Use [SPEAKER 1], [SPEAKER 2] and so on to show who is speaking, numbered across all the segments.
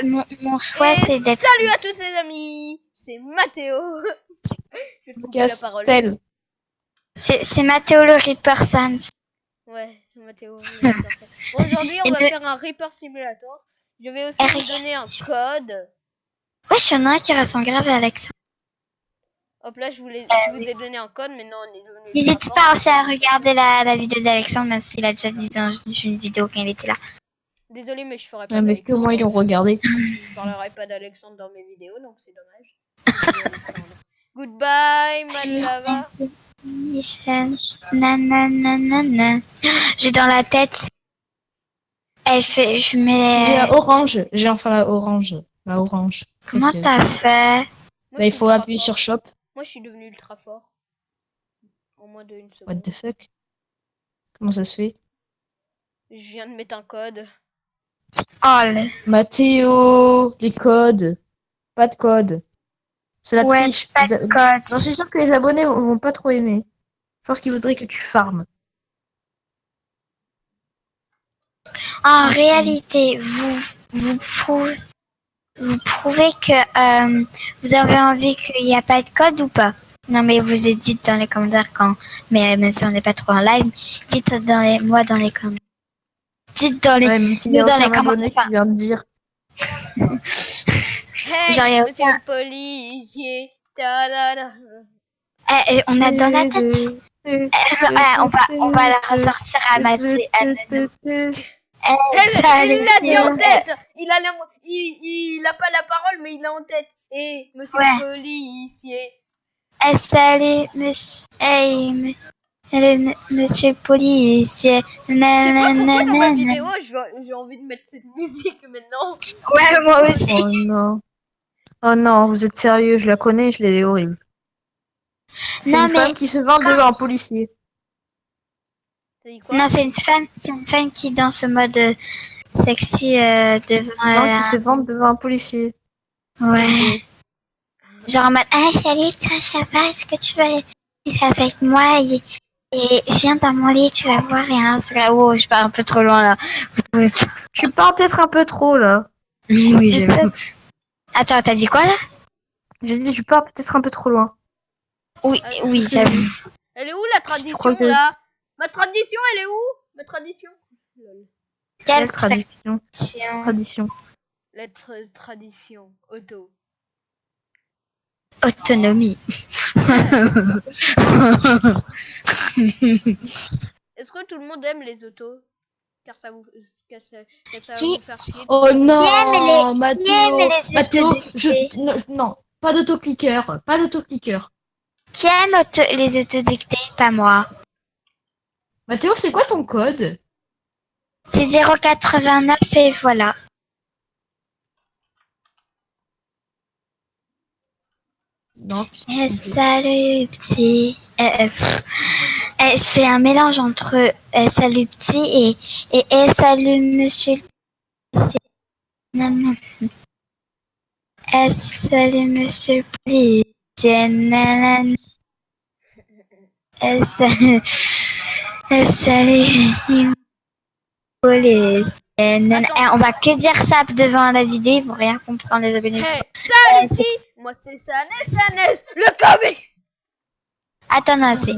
[SPEAKER 1] mon souhait, c'est d'être...
[SPEAKER 2] Salut à tous les amis, c'est Mathéo. Je vais te couper la parole.
[SPEAKER 3] Castel.
[SPEAKER 1] C'est Mathéo le Reaper Sans.
[SPEAKER 2] Ouais, Mathéo. Bon, aujourd'hui, on va faire un Reaper Simulator. Je vais aussi vous donner un code.
[SPEAKER 1] Ouais, il y en a un qui ressemble grave à Alex.
[SPEAKER 2] Hop là, je vous ai donné un code, mais non, on est devenu...
[SPEAKER 1] N'hésitez pas aussi à regarder la vidéo d'Alexandre, même s'il a déjà dit dans une vidéo quand il était là.
[SPEAKER 2] Désolé, mais je ferai pas
[SPEAKER 3] Ouais, mais est-ce que moi ils l'ont regardé?
[SPEAKER 2] Je parlerai pas d'Alexandre dans mes vidéos, donc c'est dommage. Goodbye, Malava.
[SPEAKER 1] Nananana. J'ai dans la tête. Et je mets...
[SPEAKER 3] J'ai la orange. J'ai enfin la orange. La orange.
[SPEAKER 1] Comment t'as fait?
[SPEAKER 3] Bah, il faut appuyer sur shop.
[SPEAKER 2] Moi, je suis devenu ultra fort. En moins de 1 seconde.
[SPEAKER 3] What the fuck? Comment ça se fait?
[SPEAKER 2] Je viens de mettre un code.
[SPEAKER 1] Oh,
[SPEAKER 3] Mathéo, les codes. Pas de code. C'est la triche.
[SPEAKER 1] Pas de code.
[SPEAKER 3] Non, je suis sûr que les abonnés vont pas trop aimer. Je pense qu'ils voudraient que tu farmes.
[SPEAKER 1] En réalité, vous prouvez que vous avez envie qu'il n'y a pas de code ou pas? Non, mais vous dites dans les commentaires quand, mais même si on n'est pas trop en live, dites moi dans les commentaires. Dites dans les, dans les commentaires.
[SPEAKER 3] Qui vient de dire.
[SPEAKER 2] Hey,
[SPEAKER 1] genre,
[SPEAKER 2] monsieur le policier.
[SPEAKER 1] On a dans la tête. On va la ressortir à Mathéo.
[SPEAKER 2] Il l'a dit en tête. Il a pas la parole, mais il l'a en tête. Et monsieur le policier.
[SPEAKER 1] Salut, monsieur. Hey, monsieur le policier.
[SPEAKER 2] Dans ma vidéo, j'ai envie de mettre cette musique maintenant.
[SPEAKER 1] Ouais, moi aussi.
[SPEAKER 3] Oh non. Oh non, vous êtes sérieux, je la connais, je l'ai horrible. C'est une femme qui se vante devant un policier.
[SPEAKER 1] Non, c'est une femme qui danse en mode sexy devant...
[SPEAKER 3] Non, qui se vante devant un policier.
[SPEAKER 1] Ouais. Genre en mode, salut, toi, ça va, est-ce que tu veux ça avec moi et viens dans mon lit, tu vas voir, oh, je pars un peu trop loin, là. Vous trouvez pas?
[SPEAKER 3] Tu pars peut-être un peu trop, là.
[SPEAKER 1] Oui, j'avoue. Attends, t'as dit quoi, là?
[SPEAKER 3] J'ai dit, tu pars peut-être un peu trop loin.
[SPEAKER 1] Oui, j'avoue.
[SPEAKER 2] Elle est où, la tradition, là? Ma tradition, elle est où? Ma tradition?
[SPEAKER 1] Quelle
[SPEAKER 3] tradition?
[SPEAKER 2] La tradition, auto.
[SPEAKER 1] Autonomie.
[SPEAKER 2] Est-ce que tout le monde aime les autos? Car ça vous faire chier.
[SPEAKER 3] Oh non, Mathéo, non, pas d'autocliqueur,
[SPEAKER 1] Qui aime les autodictés? Pas moi.
[SPEAKER 3] Mathéo, c'est quoi ton code?
[SPEAKER 1] C'est 089 et voilà.
[SPEAKER 3] Non.
[SPEAKER 1] Salut petit. Je fais un mélange entre salut petit et salut monsieur. Non. Salut monsieur le policier. Salut policier. On va que dire ça devant la vidéo, ils vont rien comprendre les abonnés.
[SPEAKER 2] Salut ici, moi c'est Sanès, le comic.
[SPEAKER 1] Attends, non, c'est...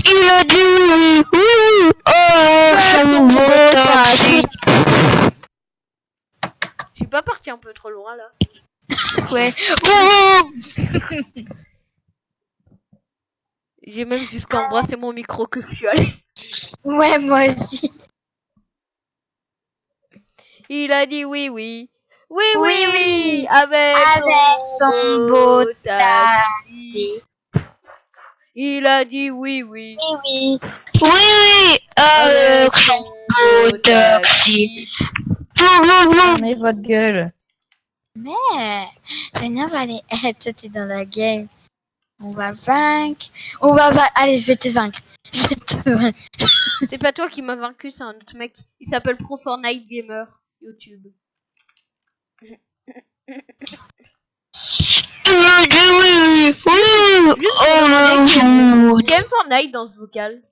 [SPEAKER 1] Il a dit oui,
[SPEAKER 2] je suis pas parti un peu trop loin là.
[SPEAKER 1] Ouais.
[SPEAKER 2] J'ai même jusqu'à embrasser mon micro que je suis allé.
[SPEAKER 1] Ouais, moi aussi.
[SPEAKER 2] Il a dit oui, avec
[SPEAKER 1] son beau taxi.
[SPEAKER 2] Il a dit oui,
[SPEAKER 1] avec son beau taxi.
[SPEAKER 3] Fermez votre gueule.
[SPEAKER 1] Mais, on va aller. Toi, t'es dans la game. On va vaincre. Allez, je vais te vaincre.
[SPEAKER 2] C'est pas toi qui m'as vaincu, c'est un autre mec. Il s'appelle Pro Fortnite Gamer. YouTube. Qui aime Fortnite dans ce vocal?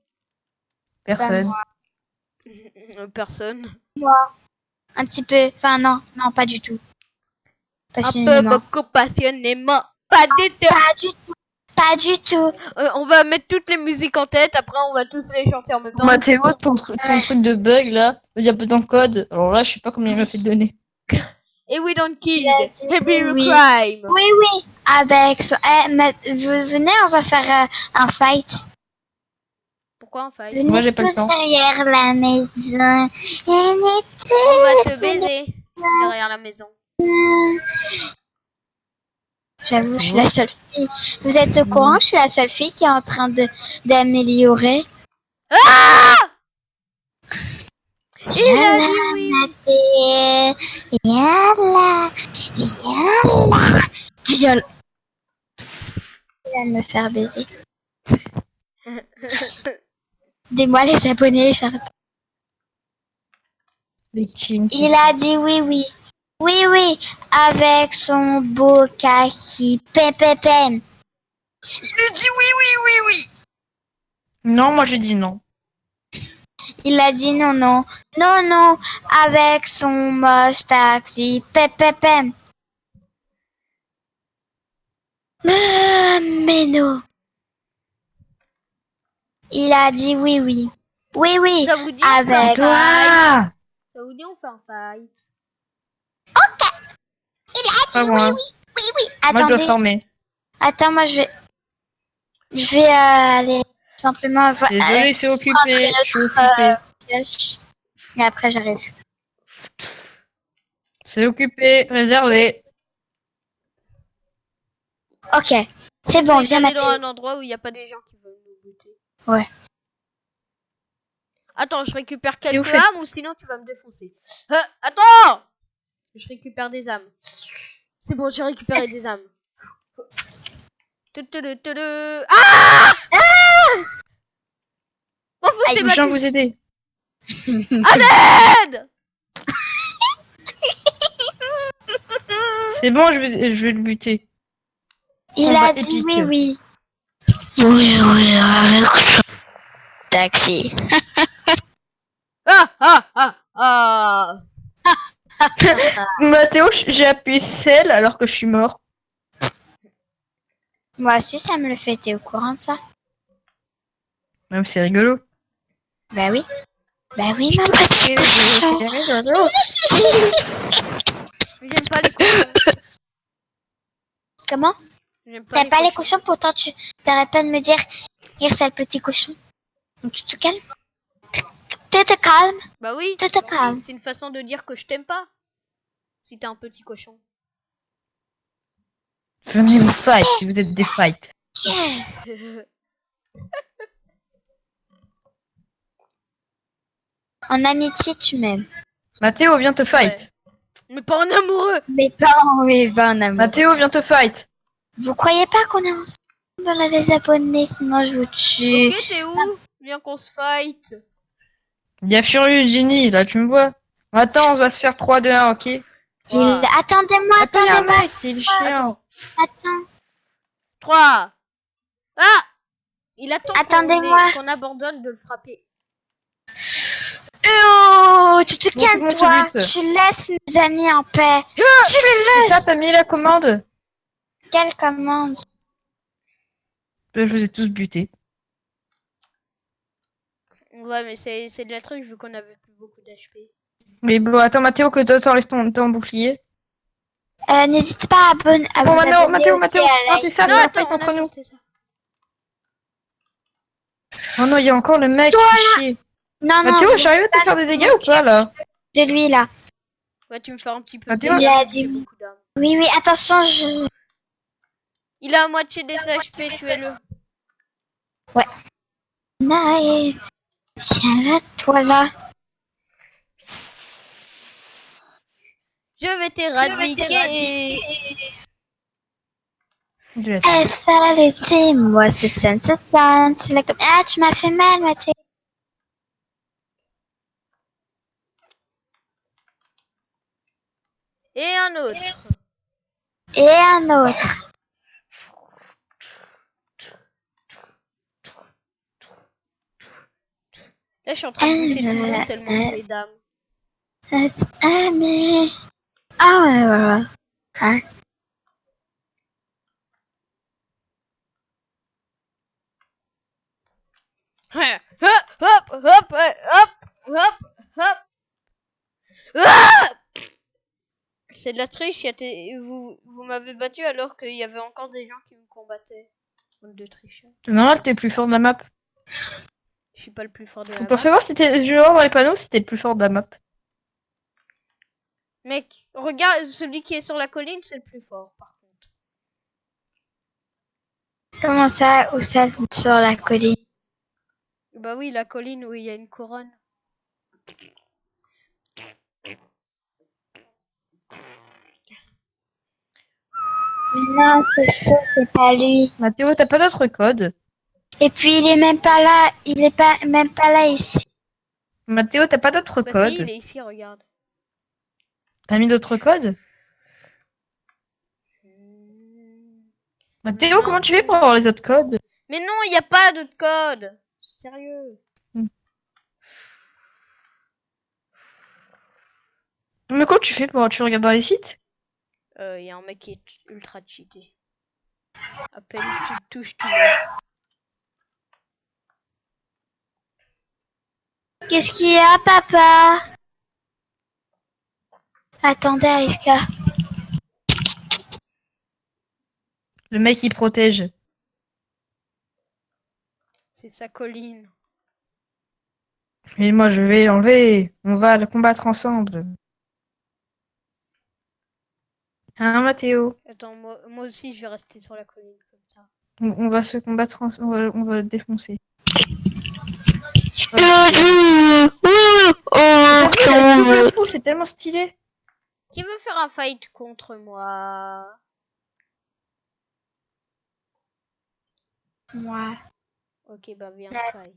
[SPEAKER 3] Personne.
[SPEAKER 2] Personne.
[SPEAKER 1] Moi. Un petit peu. Enfin, non, pas du tout.
[SPEAKER 2] Un peu
[SPEAKER 1] Passionnément.
[SPEAKER 2] beaucoup passionnément. Pas du tout.
[SPEAKER 1] Pas du tout. Pas du tout.
[SPEAKER 2] On va mettre toutes les musiques en tête, après on va tous les chanter en même temps.
[SPEAKER 3] Mathéo, ton truc de bug là, il y a peu ton code. Alors là, je sais pas combien il m'a fait donner.
[SPEAKER 2] Et we don't kill.
[SPEAKER 1] Il a dit
[SPEAKER 2] Maybe
[SPEAKER 1] oui.
[SPEAKER 2] crime.
[SPEAKER 1] Oui. Avec son... vous venez, on va faire un fight.
[SPEAKER 2] Pourquoi on fight?
[SPEAKER 1] Venez
[SPEAKER 3] Moi, j'ai pas le
[SPEAKER 1] tous
[SPEAKER 3] temps.
[SPEAKER 1] derrière la maison.
[SPEAKER 2] On va te baiser derrière la maison.
[SPEAKER 1] J'avoue, je suis la seule fille. Vous êtes au courant? Je suis la seule fille qui est en train d'améliorer.
[SPEAKER 2] Ah! Il
[SPEAKER 1] Viens
[SPEAKER 2] a
[SPEAKER 1] là,
[SPEAKER 2] dit oui.
[SPEAKER 1] Mathieu. Viens là. Viens là. Il va me faire baiser. Dis-moi les abonnés, j'arrête.
[SPEAKER 3] Les teams.
[SPEAKER 1] Il a dit oui. Oui, avec son beau kaki. Pem. Il a dit oui.
[SPEAKER 3] Non, moi j'ai dit non.
[SPEAKER 1] Il a dit non, avec son moche taxi. Pem. Mais non. Il a dit oui. Oui,
[SPEAKER 2] Ça vous dit on fait un
[SPEAKER 1] avec...
[SPEAKER 2] fight?
[SPEAKER 3] Ah,
[SPEAKER 2] Ça vous dit on fait un fight?
[SPEAKER 1] Il a
[SPEAKER 3] pas
[SPEAKER 1] dit
[SPEAKER 3] moi.
[SPEAKER 1] oui.
[SPEAKER 3] Moi je dois
[SPEAKER 1] Attendez.
[SPEAKER 3] former.
[SPEAKER 1] Attends, moi je vais aller simplement
[SPEAKER 3] Désolé, c'est
[SPEAKER 1] prendre
[SPEAKER 3] occupé.
[SPEAKER 1] une
[SPEAKER 3] Je suis
[SPEAKER 1] autre
[SPEAKER 3] occupé.
[SPEAKER 1] pioche. Et après j'arrive.
[SPEAKER 3] C'est occupé, réservé.
[SPEAKER 1] Ok, c'est bon, viens
[SPEAKER 2] aller dans
[SPEAKER 1] Mathieu.
[SPEAKER 2] un endroit où il n'y a pas des gens qui veulent nous buter.
[SPEAKER 1] Ouais.
[SPEAKER 2] Attends, je récupère
[SPEAKER 3] Et vous
[SPEAKER 2] quelques
[SPEAKER 3] faites-
[SPEAKER 2] âmes ou sinon tu vas me défoncer. Attends! Je récupère des âmes. C'est bon, j'ai récupéré des âmes. Ah! Oh, vous
[SPEAKER 1] Aïe,
[SPEAKER 2] t'es
[SPEAKER 3] Je viens
[SPEAKER 2] battu.
[SPEAKER 3] vous aider.
[SPEAKER 2] À l'aide!
[SPEAKER 3] C'est bon, je vais le buter.
[SPEAKER 1] Il
[SPEAKER 3] Combat
[SPEAKER 1] a dit
[SPEAKER 3] épique.
[SPEAKER 1] oui. Oui, avec son taxi.
[SPEAKER 2] Ah!
[SPEAKER 3] Mathéo, j'ai appuyé celle alors que je suis mort.
[SPEAKER 1] Moi aussi ça me le fait, t'es au courant de ça?
[SPEAKER 3] Même c'est rigolo.
[SPEAKER 1] Bah oui, ma petite cochon.
[SPEAKER 3] C'est rigolo.
[SPEAKER 2] J'aime pas les cochons.
[SPEAKER 1] Comment?
[SPEAKER 2] J'aime
[SPEAKER 1] T'aimes pas les cochons, pourtant tu t'arrêtes pas de me dire, sale petit cochon. Donc tu te calmes? Tu te calmes?
[SPEAKER 2] Bah oui.
[SPEAKER 1] Tu te calmes.
[SPEAKER 2] C'est une façon de dire que je t'aime pas. Si t'es un petit cochon.
[SPEAKER 3] Venez vous fight si vous êtes des fights.
[SPEAKER 1] En amitié, tu m'aimes.
[SPEAKER 3] Mathéo, viens te fight.
[SPEAKER 2] Ouais. Mais pas en amoureux.
[SPEAKER 1] Mais pas en amour.
[SPEAKER 3] Mathéo, viens te fight.
[SPEAKER 1] Vous croyez pas qu'on est ensemble là, les abonnés, sinon je vous tue.
[SPEAKER 2] Ok, t'es où? Viens qu'on se fight.
[SPEAKER 3] Il y a Furious Genie, là, tu me vois. Attends, on va se faire 3, 2, 1, ok?
[SPEAKER 1] Attendez-moi.
[SPEAKER 3] Attends, il y a un mec, il est chiant.
[SPEAKER 1] Attends.
[SPEAKER 2] 3. Ah! Il attend
[SPEAKER 1] Attendez-moi.
[SPEAKER 2] qu'on abandonne de le frapper.
[SPEAKER 1] Oh, tu te
[SPEAKER 3] Bon,
[SPEAKER 1] calmes,
[SPEAKER 3] tout le monde
[SPEAKER 1] toi.
[SPEAKER 3] se
[SPEAKER 1] Tu laisses mes amis en paix. Tu les
[SPEAKER 3] C'est ça,
[SPEAKER 1] laisses.
[SPEAKER 3] t'as mis la commande?
[SPEAKER 1] Quelle commande?
[SPEAKER 3] Je vous ai tous butés.
[SPEAKER 2] Ouais, mais c'est de la truc vu qu'on avait plus beaucoup d'HP.
[SPEAKER 3] Mais bon, attends, Mathéo, que toi, t'enlèves ton bouclier.
[SPEAKER 1] N'hésitez pas à,
[SPEAKER 3] Bon,
[SPEAKER 1] vous abonner
[SPEAKER 3] Mathéo,
[SPEAKER 1] aussi
[SPEAKER 3] Mathéo.
[SPEAKER 1] à
[SPEAKER 3] Non,
[SPEAKER 1] liker.
[SPEAKER 3] c'est ça,
[SPEAKER 2] Non,
[SPEAKER 3] c'est un
[SPEAKER 2] attends,
[SPEAKER 3] fight entre
[SPEAKER 2] on a
[SPEAKER 3] nous.
[SPEAKER 2] fait ça.
[SPEAKER 3] Oh non, il y a encore le mec qui fait chier.
[SPEAKER 1] Non,
[SPEAKER 3] Mathéo,
[SPEAKER 1] vous
[SPEAKER 3] j'arrive à te faire des dégâts ou pas, là?
[SPEAKER 1] de lui là.
[SPEAKER 2] Ouais, tu me fais un petit peu
[SPEAKER 3] Mathéo,
[SPEAKER 2] de
[SPEAKER 1] il
[SPEAKER 2] dégâts,
[SPEAKER 1] a
[SPEAKER 2] j'ai
[SPEAKER 1] dit
[SPEAKER 2] beaucoup d'armes.
[SPEAKER 1] Oui, attention, je...
[SPEAKER 2] Il a à moitié des HP, tuez-le.
[SPEAKER 1] Naïe. Viens là, toi là.
[SPEAKER 2] Je vais t'éradiquer.
[SPEAKER 1] Salut, c'est moi, c'est Sun. C'est la... Ah, tu m'as fait mal, Mathieu.
[SPEAKER 2] Et un autre.
[SPEAKER 1] Et un autre.
[SPEAKER 2] Là, je suis en train de buter tout le monde tellement j'ai les dames.
[SPEAKER 1] Ah, mais... Ah, ouais, voilà. Ah.
[SPEAKER 2] Hop, hop, hop, hop, hop, hop. Ah, c'est de la triche, vous m'avez battu alors qu'il y avait encore des gens qui me combattaient. Bande de tricheurs.
[SPEAKER 3] C'est normal, t'es le plus fort de la map.
[SPEAKER 2] Je suis pas le plus fort de
[SPEAKER 3] Faut
[SPEAKER 2] la
[SPEAKER 3] t'en
[SPEAKER 2] map.
[SPEAKER 3] fais voir si t'es. Je vais voir dans les panneaux si t'es le plus fort de la map.
[SPEAKER 2] Mec, regarde, celui qui est sur la colline, c'est le plus fort, par contre.
[SPEAKER 1] Comment ça, où ça, sur la colline?
[SPEAKER 2] Bah oui, la colline où il y a une couronne.
[SPEAKER 1] Mais non, c'est faux, c'est pas lui.
[SPEAKER 3] Mathéo, t'as pas d'autre code?
[SPEAKER 1] Et puis, il est même pas là. Il est pas, même pas là ici.
[SPEAKER 3] Mathéo, t'as pas d'autre
[SPEAKER 2] Bah si, il
[SPEAKER 3] code?
[SPEAKER 2] est ici, regarde.
[SPEAKER 3] T'as mis d'autres codes? Mathéo, comment tu fais pour avoir les autres codes?
[SPEAKER 2] Mais non, il n'y a pas de code. Sérieux.
[SPEAKER 3] Mais comment tu fais pour... Tu regardes dans les sites?
[SPEAKER 2] Il y a un mec qui est ultra cheaté. À peine tu le touches, tu meurs.
[SPEAKER 1] Qu'est-ce qu'il y a, papa? Attendez, AFK.
[SPEAKER 3] Le mec, il protège.
[SPEAKER 2] C'est sa colline.
[SPEAKER 3] Et moi, je vais l'enlever. On va le combattre ensemble. Hein, Mathéo?
[SPEAKER 2] Attends, moi aussi, je vais rester sur la colline comme ça.
[SPEAKER 3] On va se combattre ensemble. On va le défoncer. C'est tellement stylé.
[SPEAKER 2] Qui veut faire un fight contre moi?
[SPEAKER 1] Moi.
[SPEAKER 2] Ok, bah viens fight.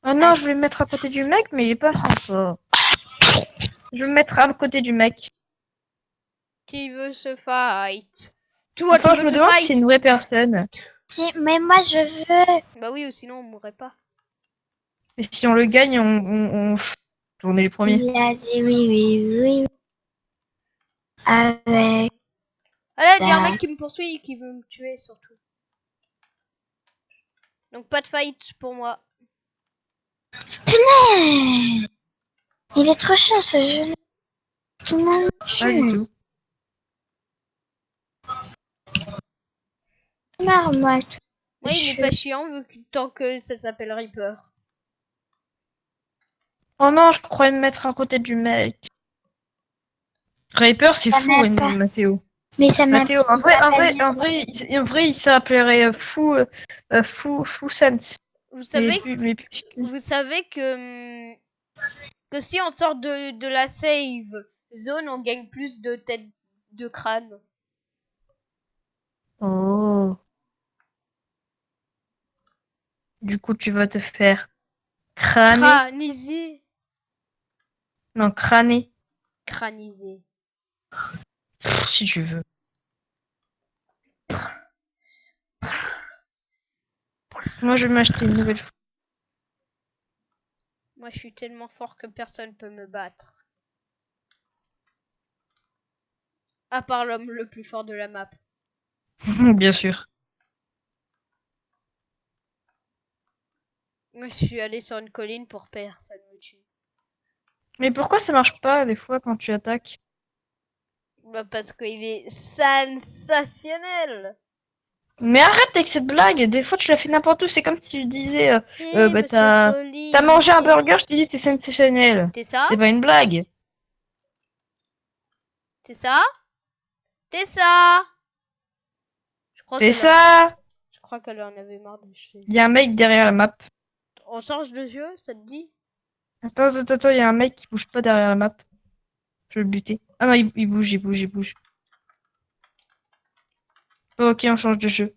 [SPEAKER 3] Oh non, je vais me mettre à côté du mec, mais il est pas sympa. Je vais me mettre à côté du mec.
[SPEAKER 2] Qui veut se fight? Toi,
[SPEAKER 3] Enfin,
[SPEAKER 2] tu
[SPEAKER 3] je
[SPEAKER 2] veux
[SPEAKER 3] me
[SPEAKER 2] te
[SPEAKER 3] demande si
[SPEAKER 2] fight?
[SPEAKER 3] c'est une vraie personne.
[SPEAKER 1] Si, mais moi, je veux.
[SPEAKER 2] Bah oui, ou sinon on mourrait pas.
[SPEAKER 3] Et si on le gagne, on est les premiers.
[SPEAKER 1] Il a dit oui, oui, oui. Avec.
[SPEAKER 2] Ah là, il y a un mec qui me poursuit et qui veut me tuer surtout. Donc pas de fight pour moi.
[SPEAKER 1] Punaise! Il est trop chiant ce jeu. Tout le monde
[SPEAKER 3] Pas du
[SPEAKER 1] tue.
[SPEAKER 3] tout.
[SPEAKER 1] Marre, moi.
[SPEAKER 2] Moi, il est pas chiant vu que tant que ça s'appelle Reaper.
[SPEAKER 3] Oh non, je croyais me mettre à côté du mec. Reaper, c'est
[SPEAKER 1] Ça
[SPEAKER 3] fou,
[SPEAKER 1] m'aime pas.
[SPEAKER 3] Mathéo.
[SPEAKER 1] Mais ça m'a.
[SPEAKER 3] Mathéo, en vrai, il s'appellerait Fou Sense.
[SPEAKER 2] Vous savez,
[SPEAKER 3] Mais
[SPEAKER 2] vous savez que si on sort de la save zone, on gagne plus de têtes de crâne.
[SPEAKER 3] Oh. Du coup, tu vas te faire crâner.
[SPEAKER 2] Crâniser.
[SPEAKER 3] Non, crâner.
[SPEAKER 2] Crâniser.
[SPEAKER 3] Si tu veux. Moi, je vais m'acheter une nouvelle.
[SPEAKER 2] Moi, je suis tellement fort que personne peut me battre. À part l'homme le plus fort de la map.
[SPEAKER 3] Bien sûr.
[SPEAKER 2] Moi, je suis allé sur une colline pour personne me tue.
[SPEAKER 3] Mais pourquoi ça marche pas des fois quand tu attaques?
[SPEAKER 2] Bah, parce qu'il est sensationnel.
[SPEAKER 3] Mais arrête avec cette blague. Des fois, tu la fais n'importe où. C'est comme si tu disais, bah,
[SPEAKER 2] Monsieur
[SPEAKER 3] t'as mangé un burger, je t'ai dit que t'es sensationnel.
[SPEAKER 2] T'es ça?
[SPEAKER 3] C'est pas une blague.
[SPEAKER 2] T'es ça? T'es ça?
[SPEAKER 3] Fais ça!
[SPEAKER 2] Je crois qu'elle en avait marre de chier.
[SPEAKER 3] Il y a un mec derrière la map.
[SPEAKER 2] On change de jeu, ça te dit?
[SPEAKER 3] Attends, il y a un mec qui bouge pas derrière la map. Je vais le buter. Ah non, il bouge. Ok, on change de jeu.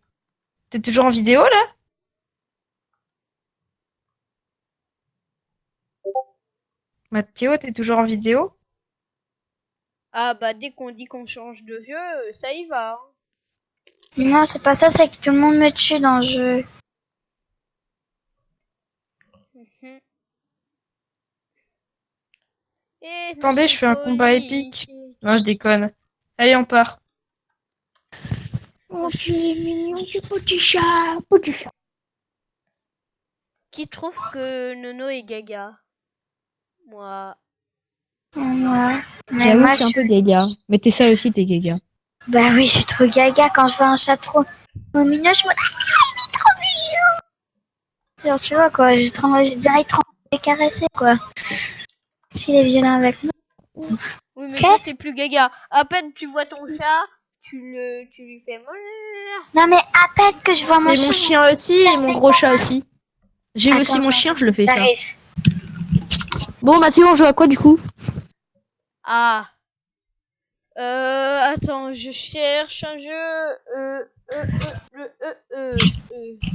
[SPEAKER 3] T'es toujours en vidéo là? Mathéo, t'es toujours en vidéo?
[SPEAKER 2] Ah bah dès qu'on dit qu'on change de jeu, ça y va.
[SPEAKER 1] Non, c'est pas ça, c'est que tout le monde me tue dans le jeu.
[SPEAKER 3] Attendez, je fais un combat épique. Non, je déconne. Allez, on part.
[SPEAKER 2] Oh,
[SPEAKER 3] tu es mignon, tu petit chat, petit chat.
[SPEAKER 2] Qui trouve que Nono est gaga? Moi.
[SPEAKER 1] Ouais. Mais
[SPEAKER 3] J'avoue,
[SPEAKER 1] moi,
[SPEAKER 3] je suis un peu gaga. Mais t'es ça aussi, t'es gaga.
[SPEAKER 1] Bah oui, je suis trop gaga quand je vois un chat trop mignon, je me dis, ah, il est trop mignon. Genre, tu vois, quoi, je dirais trop les caresser, quoi. S'il est violent avec moi.
[SPEAKER 2] Oui, mais
[SPEAKER 1] Ok.
[SPEAKER 2] toi, t'es plus gaga. À peine tu vois ton chat, tu lui fais...
[SPEAKER 1] Non, mais à peine que je vois mon
[SPEAKER 3] Et
[SPEAKER 1] chien.
[SPEAKER 3] mon chien aussi, et mon gros chat aussi. J'ai
[SPEAKER 1] Attends,
[SPEAKER 3] aussi mon chien, je le fais ça.
[SPEAKER 1] j'arrive.
[SPEAKER 3] Bon, Mathieu, on joue à quoi du coup?
[SPEAKER 2] Ah. Attends, je cherche un jeu.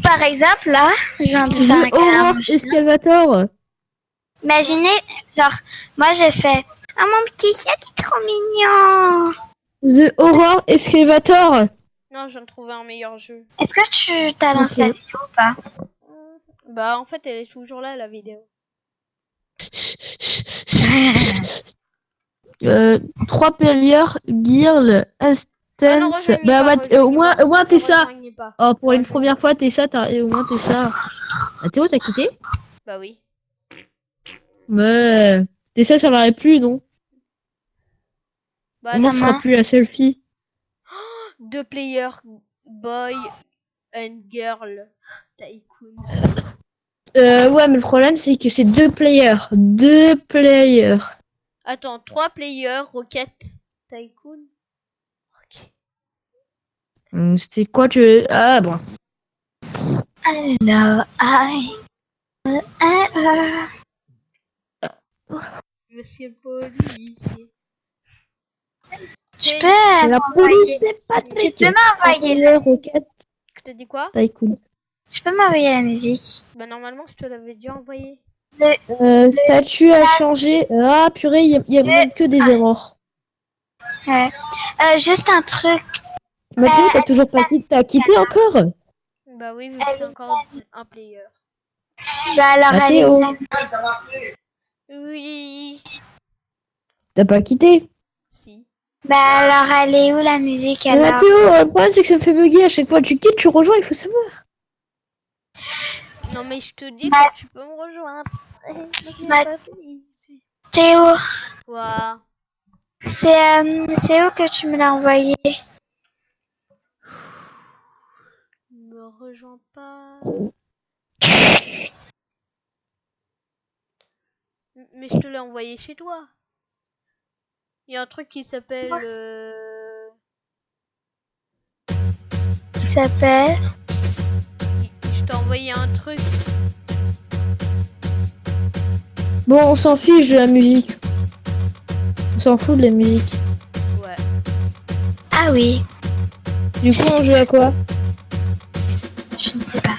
[SPEAKER 1] Par exemple, là, je viens de faire un
[SPEAKER 3] The
[SPEAKER 1] câlin à
[SPEAKER 3] Horror
[SPEAKER 1] mon chien.
[SPEAKER 3] Excavator.
[SPEAKER 1] Imaginez, genre, moi j'ai fait, ah mon petit chat, t'es trop mignon.
[SPEAKER 3] The Horror Excavator.
[SPEAKER 2] Non, je viens de trouver un meilleur jeu.
[SPEAKER 1] Est-ce que tu t'as lancé la vidéo ou pas?
[SPEAKER 2] Bah, en fait, elle est toujours là, la vidéo.
[SPEAKER 3] 3 players, Girl, Instance. Bah, au moins t'es ça. Oh, pour une première fois, t'es ça, et au moins t'es ça. Ah, Théo, t'as quitté?
[SPEAKER 2] Bah oui.
[SPEAKER 3] Mais t'es ça, ça l'aurait plus, non?
[SPEAKER 2] Bah,
[SPEAKER 3] Moi, ce sera plus la seule fille.
[SPEAKER 2] 2 players, boy and girl. Tycoon.
[SPEAKER 3] Ouais, mais le problème, c'est que c'est 2 players. 2 players.
[SPEAKER 2] Attends, 3 players, Rocket Tycoon. Ok.
[SPEAKER 3] C'était quoi, tu... Ah, bon.
[SPEAKER 1] I don't know,
[SPEAKER 2] Monsieur le policier.
[SPEAKER 1] Tu peux m'envoyer
[SPEAKER 3] le Rocket
[SPEAKER 2] T'as dit quoi?
[SPEAKER 3] Tycoon.
[SPEAKER 1] Tu peux m'envoyer la musique?
[SPEAKER 2] Bah normalement je te l'avais déjà envoyé.
[SPEAKER 3] Statut a changé. Ah, purée, il y a même que des erreurs.
[SPEAKER 1] Ouais. Juste un truc.
[SPEAKER 3] Mathieu, t'as toujours pas quitté. T'as quitté encore?
[SPEAKER 2] Bah oui, vu que c'est encore un player.
[SPEAKER 1] Bah alors elle est où la
[SPEAKER 3] Mathéo,
[SPEAKER 2] Oui.
[SPEAKER 3] t'as pas quitté?
[SPEAKER 2] Si.
[SPEAKER 1] Bah alors elle est où la musique alors?
[SPEAKER 3] Mathéo, le problème c'est que ça me fait bugger à chaque fois. Tu quittes, tu rejoins, il faut savoir.
[SPEAKER 2] Non mais je te dis que tu peux me rejoindre.
[SPEAKER 1] Théo,
[SPEAKER 2] Quoi?
[SPEAKER 1] c'est où que tu me l'as envoyé?
[SPEAKER 2] Me rejoins pas. Mais je te l'ai envoyé chez toi. Il y a un truc qui s'appelle...
[SPEAKER 1] Qui s'appelle?
[SPEAKER 2] Je t'ai envoyé un truc.
[SPEAKER 3] Bon, on s'en fiche de la musique. On s'en fout de la musique.
[SPEAKER 2] Ouais.
[SPEAKER 1] Ah oui.
[SPEAKER 3] Du coup, on joue à quoi?
[SPEAKER 1] Je ne sais pas.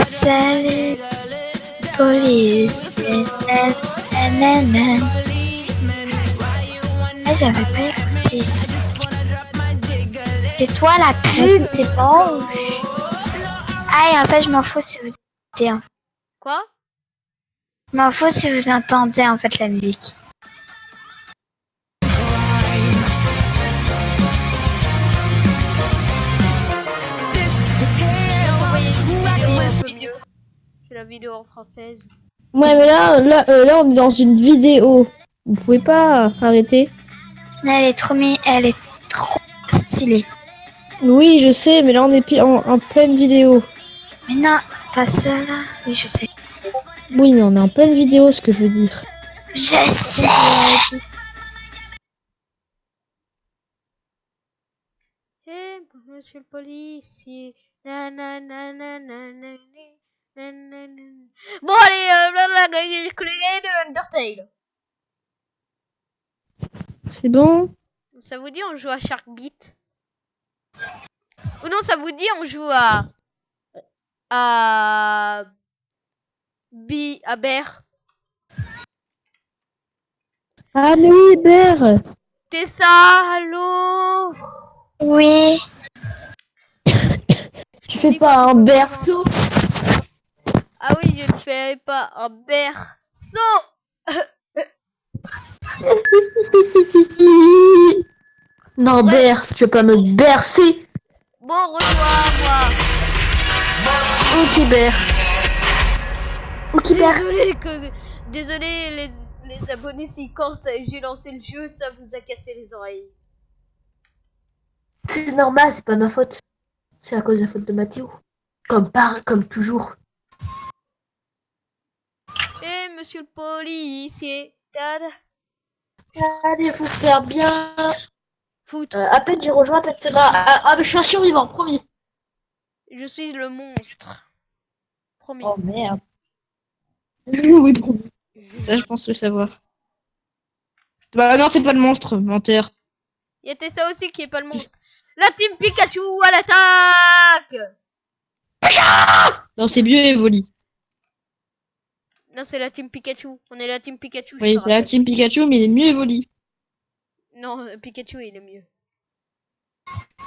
[SPEAKER 1] Salut, police. Ah, j'avais pas écouté. C'est toi la pub, c'est bon. Ah, et en fait, je m'en fous si vous écoutez.
[SPEAKER 2] Quoi?
[SPEAKER 1] Je m'en fous si vous entendez en fait la musique.
[SPEAKER 2] C'est la vidéo en française.
[SPEAKER 3] Ouais, mais là, on est dans une vidéo. Vous pouvez pas arrêter.
[SPEAKER 1] Elle est trop stylée.
[SPEAKER 3] Oui, je sais, mais là, on est en pleine vidéo.
[SPEAKER 1] Mais non, pas ça là. Oui, je sais.
[SPEAKER 3] Oui, mais on est en pleine vidéo, ce que je veux dire.
[SPEAKER 1] Je sais.
[SPEAKER 2] Eh, monsieur le policier. Bon, allez, de Undertale.
[SPEAKER 3] C'est bon?
[SPEAKER 2] Ça vous dit on joue à Shark Beat? Ou non, ça vous dit on joue à Bear?
[SPEAKER 3] Ah, mais oui, Bear!
[SPEAKER 2] T'es ça, allô?
[SPEAKER 1] Oui.
[SPEAKER 3] Tu fais pas un berceau?
[SPEAKER 2] Ah oui, je ne fais pas un berceau.
[SPEAKER 3] Non,
[SPEAKER 2] Ouais.
[SPEAKER 3] tu vas pas me bercer.
[SPEAKER 2] Bon, rejoins-moi.
[SPEAKER 3] Ok, Ber. Ok, Ber.
[SPEAKER 2] Désolé les abonnés si quand j'ai lancé le jeu, ça vous a cassé les oreilles.
[SPEAKER 3] C'est normal, c'est pas ma faute. C'est à cause de la faute de Mathéo. Comme toujours.
[SPEAKER 2] Eh, monsieur le policier. Tada.
[SPEAKER 3] Allez, faut faire bien.
[SPEAKER 2] Foutre.
[SPEAKER 3] À peine j'ai rejoint, à peine c'est là. Mais je suis un survivant, promis.
[SPEAKER 2] Je suis le monstre. Promis.
[SPEAKER 3] Oh merde. Oui, promis. Ça, je pense le savoir. Bah non, t'es pas le monstre, menteur.
[SPEAKER 2] Il y a ça aussi qui est pas le monstre. La team Pikachu à l'attaque.
[SPEAKER 3] Non, c'est mieux Evoli.
[SPEAKER 2] Non, c'est la team Pikachu. On est la team Pikachu, je te
[SPEAKER 3] Oui, c'est la
[SPEAKER 2] rappelle.
[SPEAKER 3] team Pikachu, mais il est mieux Evoli.
[SPEAKER 2] Non, Pikachu, il est mieux.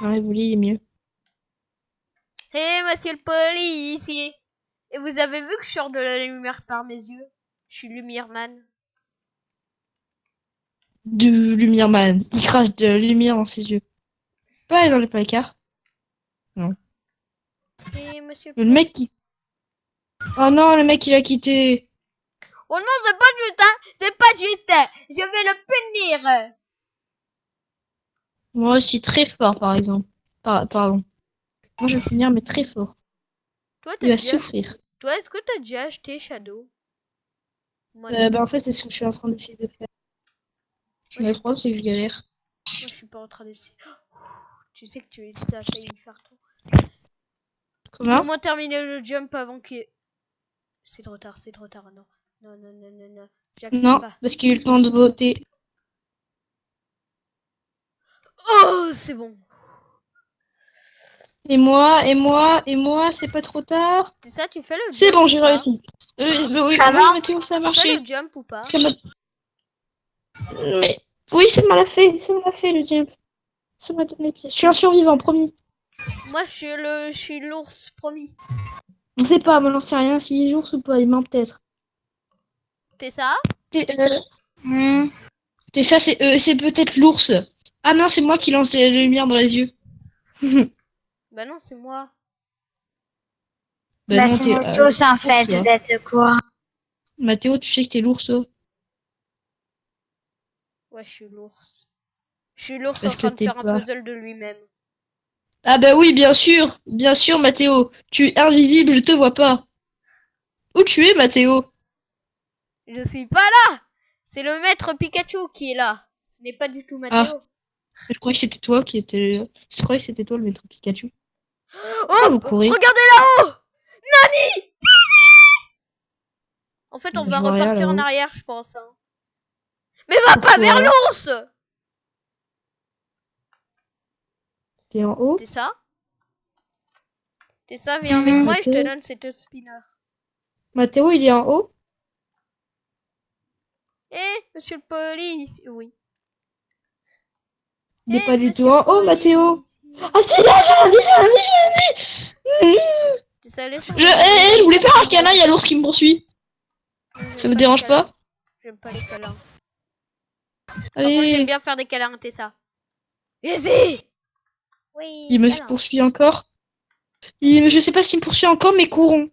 [SPEAKER 3] Non, Evoli, il est mieux.
[SPEAKER 2] Hé, monsieur le policier. Et vous avez vu que je sors de la lumière par mes yeux? Je suis Lumière Man.
[SPEAKER 3] Du Lumière Man. Il crache de la lumière dans ses yeux. Pas aller dans les placards. Non.
[SPEAKER 2] Hé, monsieur
[SPEAKER 3] Le mec qui... Oh non, le mec il a quitté.
[SPEAKER 2] Oh non, c'est pas juste, hein. C'est pas juste. Je vais le punir.
[SPEAKER 3] Moi aussi, très fort, par exemple. Pardon. Moi, je vais finir, mais très fort.
[SPEAKER 2] Toi,
[SPEAKER 3] Il va souffrir.
[SPEAKER 2] Toi, est-ce que t'as déjà acheté Shadow? Moi,
[SPEAKER 3] Bah, en fait, c'est ce que je suis en train d'essayer de faire. Mais le problème, c'est que je galère.
[SPEAKER 2] Moi, je suis pas en train d'essayer. Tu sais que tu as failli me faire tout.
[SPEAKER 3] Comment?
[SPEAKER 2] Comment terminer le jump avant que... C'est trop tard, non. Non. J'accepte
[SPEAKER 3] Non,
[SPEAKER 2] pas.
[SPEAKER 3] parce qu'il y a eu le temps de voter.
[SPEAKER 2] Oh, c'est bon.
[SPEAKER 3] Et moi, c'est pas trop tard.
[SPEAKER 2] C'est ça, tu fais le jump.
[SPEAKER 3] C'est bon, j'ai
[SPEAKER 2] ou pas?
[SPEAKER 3] réussi. Oui,
[SPEAKER 1] Comment?
[SPEAKER 3] Mathéo, ça a
[SPEAKER 2] Tu
[SPEAKER 3] marché.
[SPEAKER 2] fais le jump ou pas?
[SPEAKER 3] Mais oui, ça me l'a fait. Ça me l'a fait, le jump. Ça m'a donné pied. Je suis un survivant, promis.
[SPEAKER 2] Moi, je suis l'ours, promis.
[SPEAKER 3] On sait pas, moi, j'en sais rien s'il est ours ou pas. Il ment peut-être.
[SPEAKER 2] T'es ça?
[SPEAKER 3] C'est ça, c'est peut-être l'ours. Ah non, c'est moi qui lance les lumières dans les yeux.
[SPEAKER 2] Bah non, c'est moi.
[SPEAKER 1] Bah,
[SPEAKER 3] non,
[SPEAKER 1] c'est
[SPEAKER 3] t'es
[SPEAKER 1] nous tous en
[SPEAKER 3] l'ours,
[SPEAKER 1] fait,
[SPEAKER 3] toi.
[SPEAKER 1] vous êtes au courant.
[SPEAKER 3] Mathéo, tu sais que t'es l'ours, toi.
[SPEAKER 2] Ouais, je suis l'ours. Je suis l'ours en
[SPEAKER 3] Parce que
[SPEAKER 2] train de
[SPEAKER 3] t'es
[SPEAKER 2] faire un
[SPEAKER 3] pas.
[SPEAKER 2] puzzle de lui-même.
[SPEAKER 3] Ah bah oui, bien sûr, Mathéo. Tu es invisible, je te vois pas. Où tu es, Mathéo?
[SPEAKER 2] Je suis pas là! C'est le maître Pikachu qui est là. Ce n'est pas du tout Mathéo.
[SPEAKER 3] Ah, je croyais que c'était toi qui étais. Je croyais que c'était toi le maître Pikachu.
[SPEAKER 2] Oh!
[SPEAKER 3] Vous courez.
[SPEAKER 2] Regardez là-haut! Nani! En fait, on
[SPEAKER 3] Je
[SPEAKER 2] va
[SPEAKER 3] vois rien
[SPEAKER 2] repartir en
[SPEAKER 3] là-haut.
[SPEAKER 2] arrière, je pense. Hein. Mais va pas vers
[SPEAKER 3] Pourquoi?
[SPEAKER 2] l'ours!
[SPEAKER 3] T'es en haut?
[SPEAKER 2] T'es ça? T'es ça, viens avec moi et je te
[SPEAKER 3] Mathéo?
[SPEAKER 2] donne cette spinner.
[SPEAKER 3] Mathéo, il est en haut?
[SPEAKER 2] Eh, monsieur le police. Oui.
[SPEAKER 3] Il est
[SPEAKER 2] Eh,
[SPEAKER 3] pas du tout
[SPEAKER 2] monsieur
[SPEAKER 3] en
[SPEAKER 2] le
[SPEAKER 3] haut, Mathéo.
[SPEAKER 2] police.
[SPEAKER 3] Ah si, là, j'ai un dit.
[SPEAKER 2] T'es ça, laisse
[SPEAKER 3] Je voulais faire un câlin, il y a l'ours qui me poursuit. Ça vous dérange pas?
[SPEAKER 2] J'aime pas les câlins. Par contre,
[SPEAKER 3] Allez,
[SPEAKER 2] j'aime bien faire des câlins, t'es ça. Vas-y! Oui,
[SPEAKER 3] il me
[SPEAKER 2] câlin.
[SPEAKER 3] poursuit encore. Je sais pas s'il me poursuit encore, mais courons.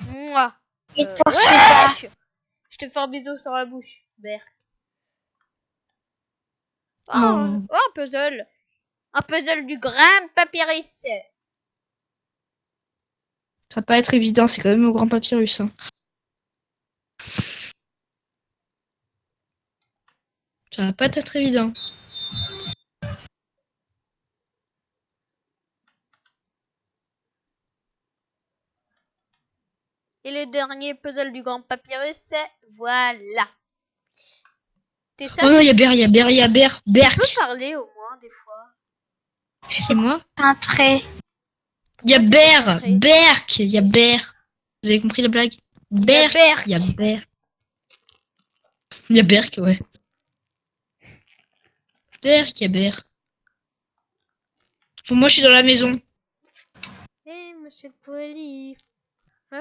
[SPEAKER 2] Mouah.
[SPEAKER 1] Il te poursuit pas.
[SPEAKER 2] Wesh! Je te fais un bisou sur la bouche. Berk. Oh,
[SPEAKER 3] Non.
[SPEAKER 2] oh, un puzzle. Un puzzle du grand papyrus.
[SPEAKER 3] Ça va pas être évident, c'est quand même au grand papyrus. Hein. Ça va pas être évident.
[SPEAKER 2] Et le dernier puzzle du grand papyrus, voilà. T'es ça?
[SPEAKER 3] Oh non, il y a Berk.
[SPEAKER 2] Tu peux parler au moins des fois.
[SPEAKER 3] C'est moi?
[SPEAKER 1] Un trait.
[SPEAKER 3] Il y a Berk. Il y a Berk. Vous avez compris la blague? Berk. Il y a Berk. Il y a Berk, ouais. Berk, il y a Berk. Bon, moi, je suis dans la maison.
[SPEAKER 2] Eh, monsieur le police. Et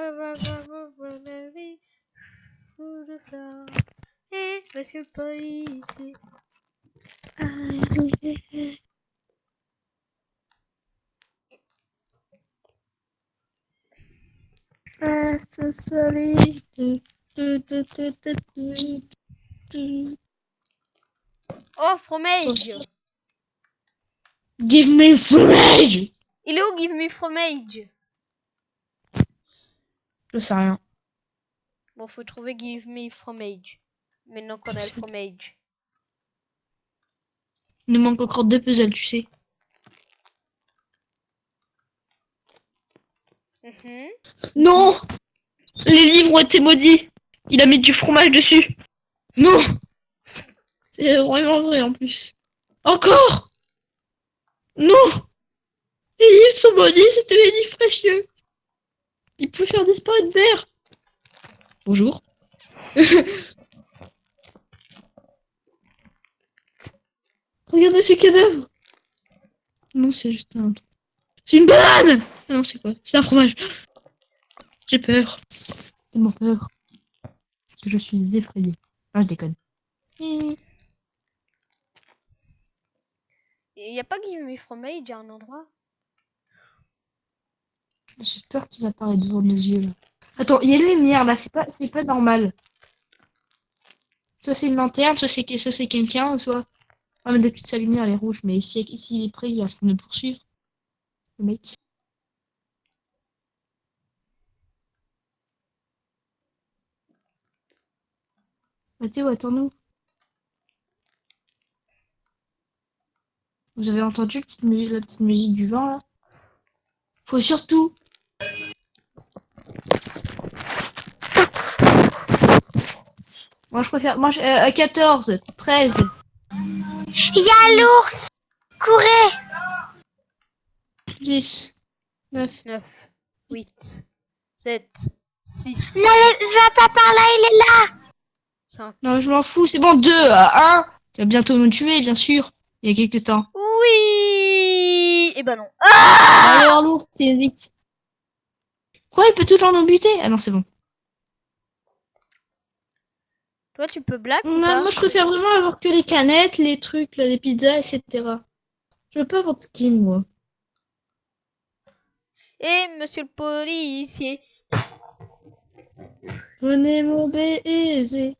[SPEAKER 2] monsieur le policier. Oh, fromage.
[SPEAKER 3] Give me fromage.
[SPEAKER 2] Il est où Give me fromage?
[SPEAKER 3] Je sais rien.
[SPEAKER 2] Bon, faut trouver Give me fromage. Maintenant qu'on a le fromage.
[SPEAKER 3] Il nous manque encore 2 puzzles, tu sais. Non! Les livres ont été maudits. Il a mis du fromage dessus. Non! C'est vraiment vrai en plus. Encore! Non! Les livres sont maudits, c'était mes livres précieux. Il pouvait faire disparaître Bert. Bonjour. Regardez ce cadavre. Non, c'est juste un... C'est une banane! Ah non, c'est quoi? C'est un fromage. J'ai peur. Tellement peur. Parce que je suis effrayée. Ah, je déconne.
[SPEAKER 2] Il y a pas Give me fromage à un endroit?
[SPEAKER 3] J'ai peur qu'il apparaisse devant nos yeux, là. Attends, il y a une lumière, là. C'est pas normal. Soit c'est une lanterne, soit c'est quelqu'un, soit... Ah, mais d'habitude, sa lumière, elle est rouge. Mais ici il est prêt, il va se nous poursuivre. Le mec. Mathéo, attends-nous. Vous avez entendu la petite musique du vent, là? Faut surtout... Moi, je préfère... Moi, 14, 13.
[SPEAKER 1] Il y a l'ours. Courez.
[SPEAKER 3] 10, 9.
[SPEAKER 2] 9, 8, 7, 6,
[SPEAKER 1] Va pas par là, il est là.
[SPEAKER 2] 5.
[SPEAKER 3] Non, je m'en fous, c'est bon, 2 à 1. Tu vas bientôt nous tuer, bien sûr. Il y a quelques temps.
[SPEAKER 2] Oui! Eh ben non.
[SPEAKER 3] Alors, l'ours, t'es vite. Quoi, il peut toujours nous buter? Ah non, c'est bon.
[SPEAKER 2] Toi, tu peux black ou
[SPEAKER 3] Non,
[SPEAKER 2] pas?
[SPEAKER 3] moi, je préfère vraiment avoir que les canettes, les trucs, là, les pizzas, etc. Je veux pas avoir de skin, moi.
[SPEAKER 2] Et monsieur le policier.
[SPEAKER 3] Venez mon baiser.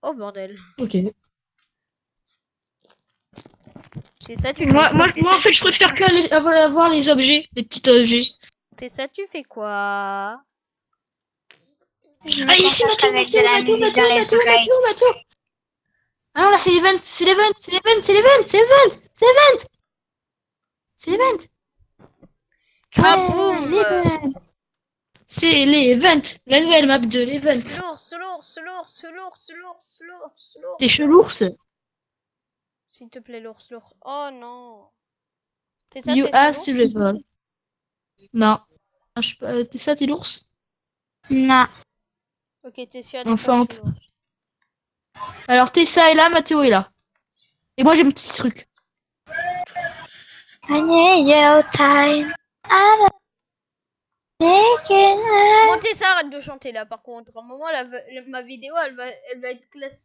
[SPEAKER 2] Oh bordel.
[SPEAKER 3] Ok.
[SPEAKER 2] C'est ça, tu
[SPEAKER 3] Moi,
[SPEAKER 2] fais quoi?
[SPEAKER 3] en fait, je préfère que avoir les objets, les petits objets.
[SPEAKER 2] C'est ça, tu fais quoi?
[SPEAKER 1] Je me
[SPEAKER 3] Ah, ici,
[SPEAKER 1] concentre avec de la musique dans les oreilles.
[SPEAKER 3] Mathieu. Ah non, là, c'est l'event, c'est l'event, c'est l'event, c'est l'event, c'est l'event, c'est l'event. C'est l'event.
[SPEAKER 2] Kaboom!
[SPEAKER 3] l'event. C'est l'event, la nouvelle map de l'event.
[SPEAKER 2] L'ours, l'ours, l'ours, l'ours, l'ours, l'ours, l'ours.
[SPEAKER 3] T'es chelou,
[SPEAKER 2] S'il te plaît, l'ours, l'ours. Oh non. T'es ça,
[SPEAKER 3] You
[SPEAKER 2] t'es
[SPEAKER 3] are
[SPEAKER 2] l'ours?
[SPEAKER 3] survival. Non. Ah, je sais pas, t'es ça, t'es l'ours?
[SPEAKER 1] Non.
[SPEAKER 2] Ok, t'es sûr.
[SPEAKER 3] Enfin, alors Tessa est là, Mathéo est là. Et moi j'ai mon petit truc.
[SPEAKER 1] I need your time. I don't
[SPEAKER 2] Bon, Tessa, arrête de chanter là. Par contre, à un moment, ma vidéo, elle va être classée.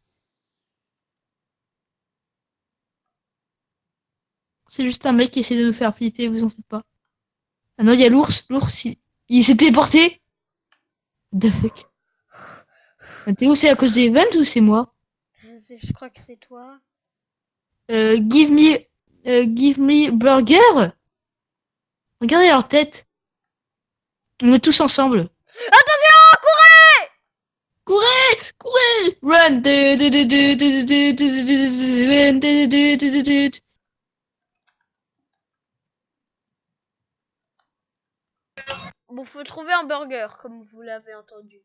[SPEAKER 3] C'est juste un mec qui essaie de nous faire flipper, vous en faites pas. Ah non, il y a l'ours. L'ours, il s'est téléporté. What the fuck? Mathéo, c'est à cause de l'event ou c'est moi?
[SPEAKER 2] Je crois que c'est toi.
[SPEAKER 3] Give me burger. Regardez leur tête. On est tous ensemble.
[SPEAKER 2] Attention, courez!
[SPEAKER 3] Courez! Courez! Run!
[SPEAKER 2] Bon, faut trouver un burger, comme vous l'avez entendu.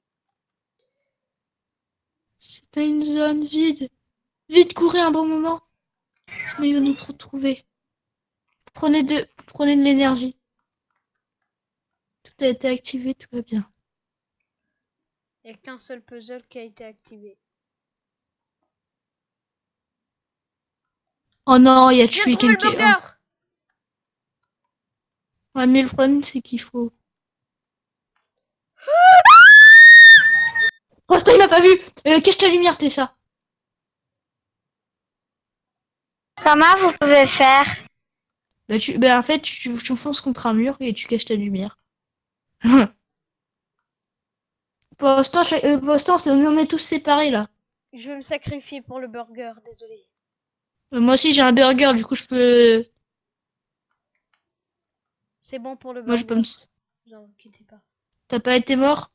[SPEAKER 3] C'est une zone vide. Vite, courez un bon moment. Sinon, il va nous retrouver. Prenez de l'énergie. Tout a été activé, tout va bien.
[SPEAKER 2] Il n'y a qu'un seul puzzle qui a été activé.
[SPEAKER 3] Oh non, il a
[SPEAKER 2] Viens
[SPEAKER 3] tué
[SPEAKER 2] trouver le
[SPEAKER 3] quelqu'un.
[SPEAKER 2] burger!
[SPEAKER 3] Ouais, mais le problème, c'est qu'il faut... Pour l'instant, il m'a pas vu. Cache ta lumière, Tessa.
[SPEAKER 1] Comment vous pouvez faire?
[SPEAKER 3] En fait, tu fonces contre un mur et tu caches ta lumière. Pour l'instant, on est tous séparés, là.
[SPEAKER 2] Je vais me sacrifier pour le burger, désolé.
[SPEAKER 3] Moi aussi, j'ai un burger, du coup, je peux...
[SPEAKER 2] C'est bon pour le
[SPEAKER 3] Moi, je
[SPEAKER 2] burger.
[SPEAKER 3] peux me...
[SPEAKER 2] Ne vous inquiétez pas.
[SPEAKER 3] T'as pas été mort?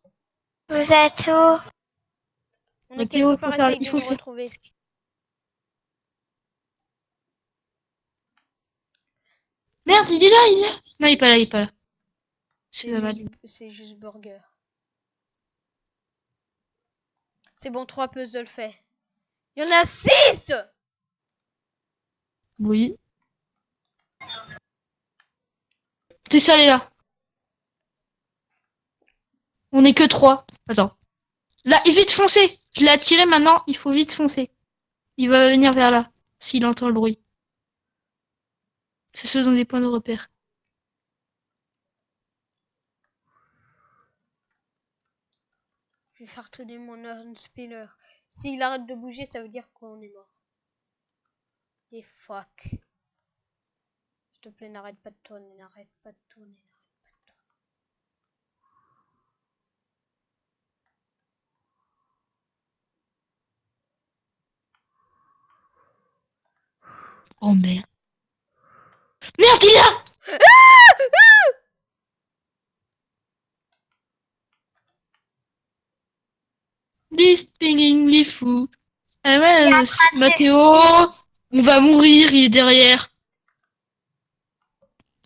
[SPEAKER 1] Vous êtes où?
[SPEAKER 2] On est
[SPEAKER 3] Théo,
[SPEAKER 2] quelque part, essaye de nous retrouver.
[SPEAKER 3] Merde, il est là, il est là. Non, il est pas là, il est pas là. C'est pas mal.
[SPEAKER 2] C'est juste burger. C'est bon, 3 puzzles faits. Il y en a 6!
[SPEAKER 3] Oui. Tessa, elle est là. On est que 3. Attends. Là, vite foncer. Je l'ai attiré maintenant, il faut vite foncer. Il va venir vers là, s'il entend le bruit. C'est ceux dans des points de repère.
[SPEAKER 2] Je vais faire tourner mon horn spinner. S'il arrête de bouger, ça veut dire qu'on est mort. Et fuck. S'il te plaît, n'arrête pas de tourner, n'arrête pas de tourner.
[SPEAKER 3] Oh merde. Merde, il est là! Distinguing fou. Ah ouais,
[SPEAKER 1] Il est en train de
[SPEAKER 3] Mathéo, on va mourir, il est derrière.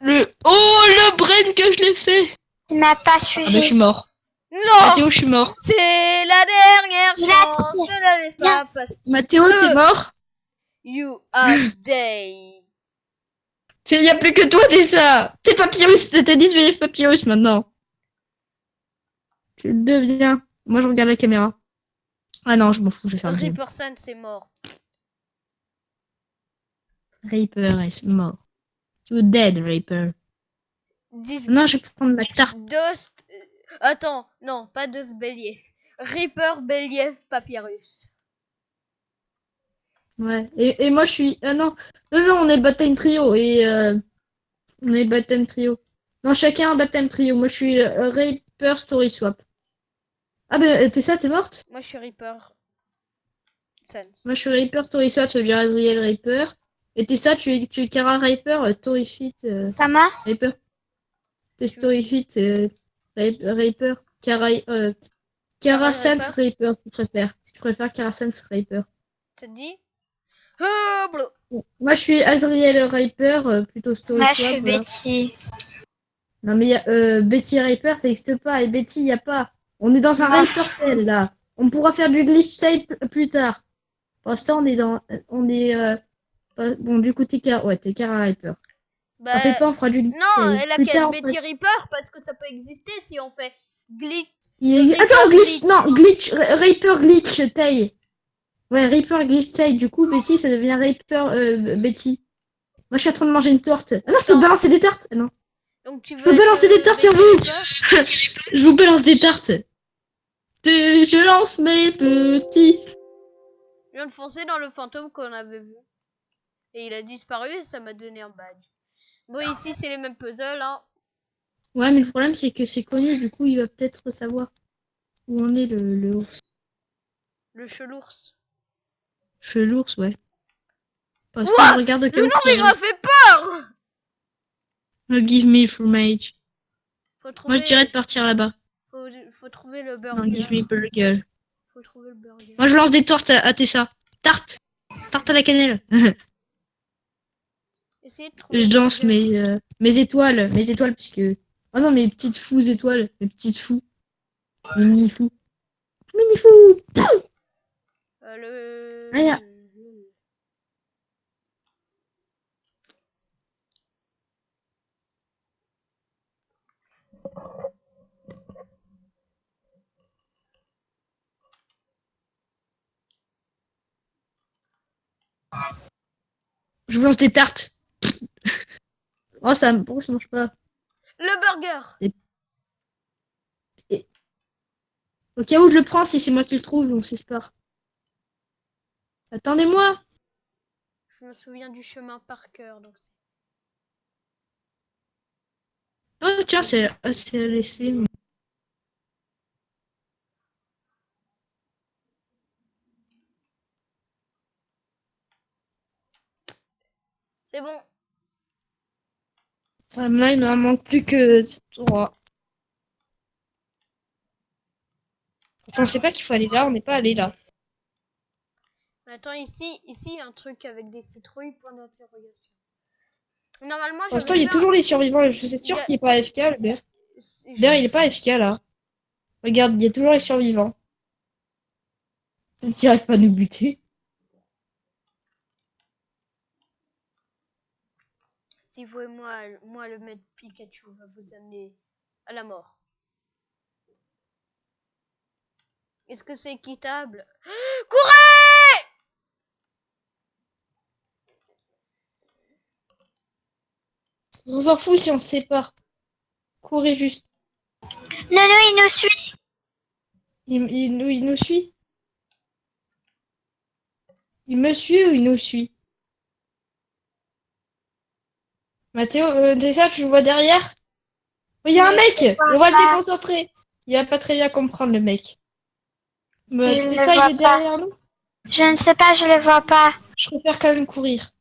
[SPEAKER 3] Oh, le brain que je l'ai fait!
[SPEAKER 1] Il m'a pas
[SPEAKER 3] Ah bah, je
[SPEAKER 1] suivi.
[SPEAKER 3] suis mort.
[SPEAKER 2] Non!
[SPEAKER 3] Mathéo, je suis mort.
[SPEAKER 2] C'est la dernière
[SPEAKER 1] Il a
[SPEAKER 2] chance,
[SPEAKER 1] tiré.
[SPEAKER 2] ne la laisse pas passer.
[SPEAKER 3] Mathéo, t'es mort?
[SPEAKER 2] You are dead.
[SPEAKER 3] Il n'y a plus que toi, t'es ça. T'es Papyrus, t'es 10 VF Papyrus maintenant. Tu le deviens. Moi, je regarde la caméra. Ah non, je m'en fous, je vais faire le game.
[SPEAKER 2] Reaper Sun, c'est mort.
[SPEAKER 3] Reaper est mort. You dead, Reaper.
[SPEAKER 2] 10
[SPEAKER 3] Non, je vais prendre ma tarte.
[SPEAKER 2] Dust. Attends, non, pas Dust Bellief. Reaper Bellief Papyrus.
[SPEAKER 3] Ouais. Et moi, je suis... non. Non, on est baptême trio. Et on est baptême trio. Non, chacun un baptême trio. Moi, je suis Reaper Story Swap. Ah ben, t'es ça, t'es morte?
[SPEAKER 2] Moi, je suis Reaper Sense.
[SPEAKER 3] Moi, je suis Reaper Story Swap, ça veut dire Adriel Reaper. Et t'es ça, tu es Kara Reaper, Storyfit
[SPEAKER 1] Comment?
[SPEAKER 3] Reaper. T'es Storyfit Reaper. Kara Sans Reaper, tu préfères. Si tu préfères Kara Sans Reaper.
[SPEAKER 2] Ça te dit? Oh, bleu.
[SPEAKER 3] Bon, moi, je suis Azriel Reaper, plutôt Story
[SPEAKER 1] Moi,
[SPEAKER 3] Swap.
[SPEAKER 1] je suis
[SPEAKER 3] voilà.
[SPEAKER 1] Betty.
[SPEAKER 3] Non, mais Betty Reaper, ça n'existe pas. Et Betty, il n'y a pas. On est dans un
[SPEAKER 1] Ah.
[SPEAKER 3] Reaper Cell, là. On pourra faire du glitch tape plus tard. Pour l'instant, on est dans... On est... bon, du coup, t'es Kara Reaper.
[SPEAKER 2] Bah,
[SPEAKER 3] On fait pas, on fera du glitch
[SPEAKER 2] non,
[SPEAKER 3] tape.
[SPEAKER 2] elle a
[SPEAKER 3] Plus
[SPEAKER 2] qu'à
[SPEAKER 3] tard,
[SPEAKER 2] être
[SPEAKER 3] on
[SPEAKER 2] Betty
[SPEAKER 3] fera-
[SPEAKER 2] Reaper parce que ça peut exister si on fait glitch.
[SPEAKER 3] Attends, glitch...
[SPEAKER 2] glitch.
[SPEAKER 3] Non, glitch... Reaper glitch tail. Ouais, Reaper glitch tail. Du coup, Betty, ça devient Reaper Betty. Moi, je suis en train de manger une torte. Ah non, je peux
[SPEAKER 2] Attends.
[SPEAKER 3] balancer des tartes. Ah non.
[SPEAKER 2] Donc tu veux
[SPEAKER 3] peux
[SPEAKER 2] être,
[SPEAKER 3] balancer des tartes sur
[SPEAKER 2] Betty
[SPEAKER 3] vous.
[SPEAKER 2] Reaper?
[SPEAKER 3] Je vous balance des tartes. Je lance mes petits.
[SPEAKER 2] Je viens de foncer dans le fantôme qu'on avait vu. Et il a disparu et ça m'a donné un badge. Bon, ici, c'est les mêmes puzzles, hein.
[SPEAKER 3] Ouais, mais le problème, c'est que c'est connu. Du coup, il va peut-être savoir où on est le ours.
[SPEAKER 2] Le chelours.
[SPEAKER 3] L'ours, ouais. Parce
[SPEAKER 2] Ouah,
[SPEAKER 3] qu'on regarde
[SPEAKER 2] le
[SPEAKER 3] comme
[SPEAKER 2] nom, il
[SPEAKER 3] si...
[SPEAKER 2] m'a fait peur!
[SPEAKER 3] Give me fromage.
[SPEAKER 2] Faut trouver...
[SPEAKER 3] Moi, je dirais de partir là-bas.
[SPEAKER 2] Faut trouver le
[SPEAKER 3] Non,
[SPEAKER 2] burger.
[SPEAKER 3] give me burger.
[SPEAKER 2] Faut trouver le burger.
[SPEAKER 3] Moi, je lance des tartes à Tessa. Tarte. Tarte à la cannelle.
[SPEAKER 2] Essayez de trouver
[SPEAKER 3] Je
[SPEAKER 2] le
[SPEAKER 3] danse
[SPEAKER 2] burger.
[SPEAKER 3] mes étoiles. Mes étoiles, puisque... Oh non, mes petites fous étoiles. Mes petites fous. Mes mini-fous. Mini-fous. Rien. Je vous lance des tartes. Oh, pourquoi ça marche pas?
[SPEAKER 2] Le burger!
[SPEAKER 3] Au cas où je le prends, si c'est moi qui le trouve, on s'espère. Attendez-moi.
[SPEAKER 2] Je me souviens du chemin par cœur, donc c'est...
[SPEAKER 3] Oh tiens, c'est laissé.
[SPEAKER 2] C'est bon.
[SPEAKER 3] Là, il me manque plus que 3. On sait pas qu'il faut aller là, on n'est pas allé là.
[SPEAKER 2] Attends, ici, il y a un truc avec des citrouilles, point d'interrogation. Normalement,
[SPEAKER 3] Pour l'instant,
[SPEAKER 2] j'avais
[SPEAKER 3] il
[SPEAKER 2] vu
[SPEAKER 3] y a toujours les survivants. Je suis
[SPEAKER 2] Il y
[SPEAKER 3] sûr
[SPEAKER 2] a-
[SPEAKER 3] qu'il est pas AFK, le Bear. Bear, il est pas AFK là. Regarde, il y a toujours les survivants. Ils n'arrivent pas à nous buter.
[SPEAKER 2] Si vous et moi, le maître Pikachu va vous amener à la mort. Est-ce que c'est équitable? Courez!
[SPEAKER 3] On s'en fout si on se sépare. Courez juste.
[SPEAKER 1] Non, non, il nous suit.
[SPEAKER 3] Il nous suit. Il me suit ou il nous suit? Mathéo, déjà, tu le vois derrière? Oh, il y a un mec! On va le déconcentrer. Il va pas très bien comprendre, le mec.
[SPEAKER 1] Je ne
[SPEAKER 3] C'est
[SPEAKER 1] le
[SPEAKER 3] ça,
[SPEAKER 1] vois
[SPEAKER 3] il est
[SPEAKER 1] pas.
[SPEAKER 3] derrière nous?
[SPEAKER 1] Je ne sais pas, je le vois pas.
[SPEAKER 3] Je préfère quand même courir.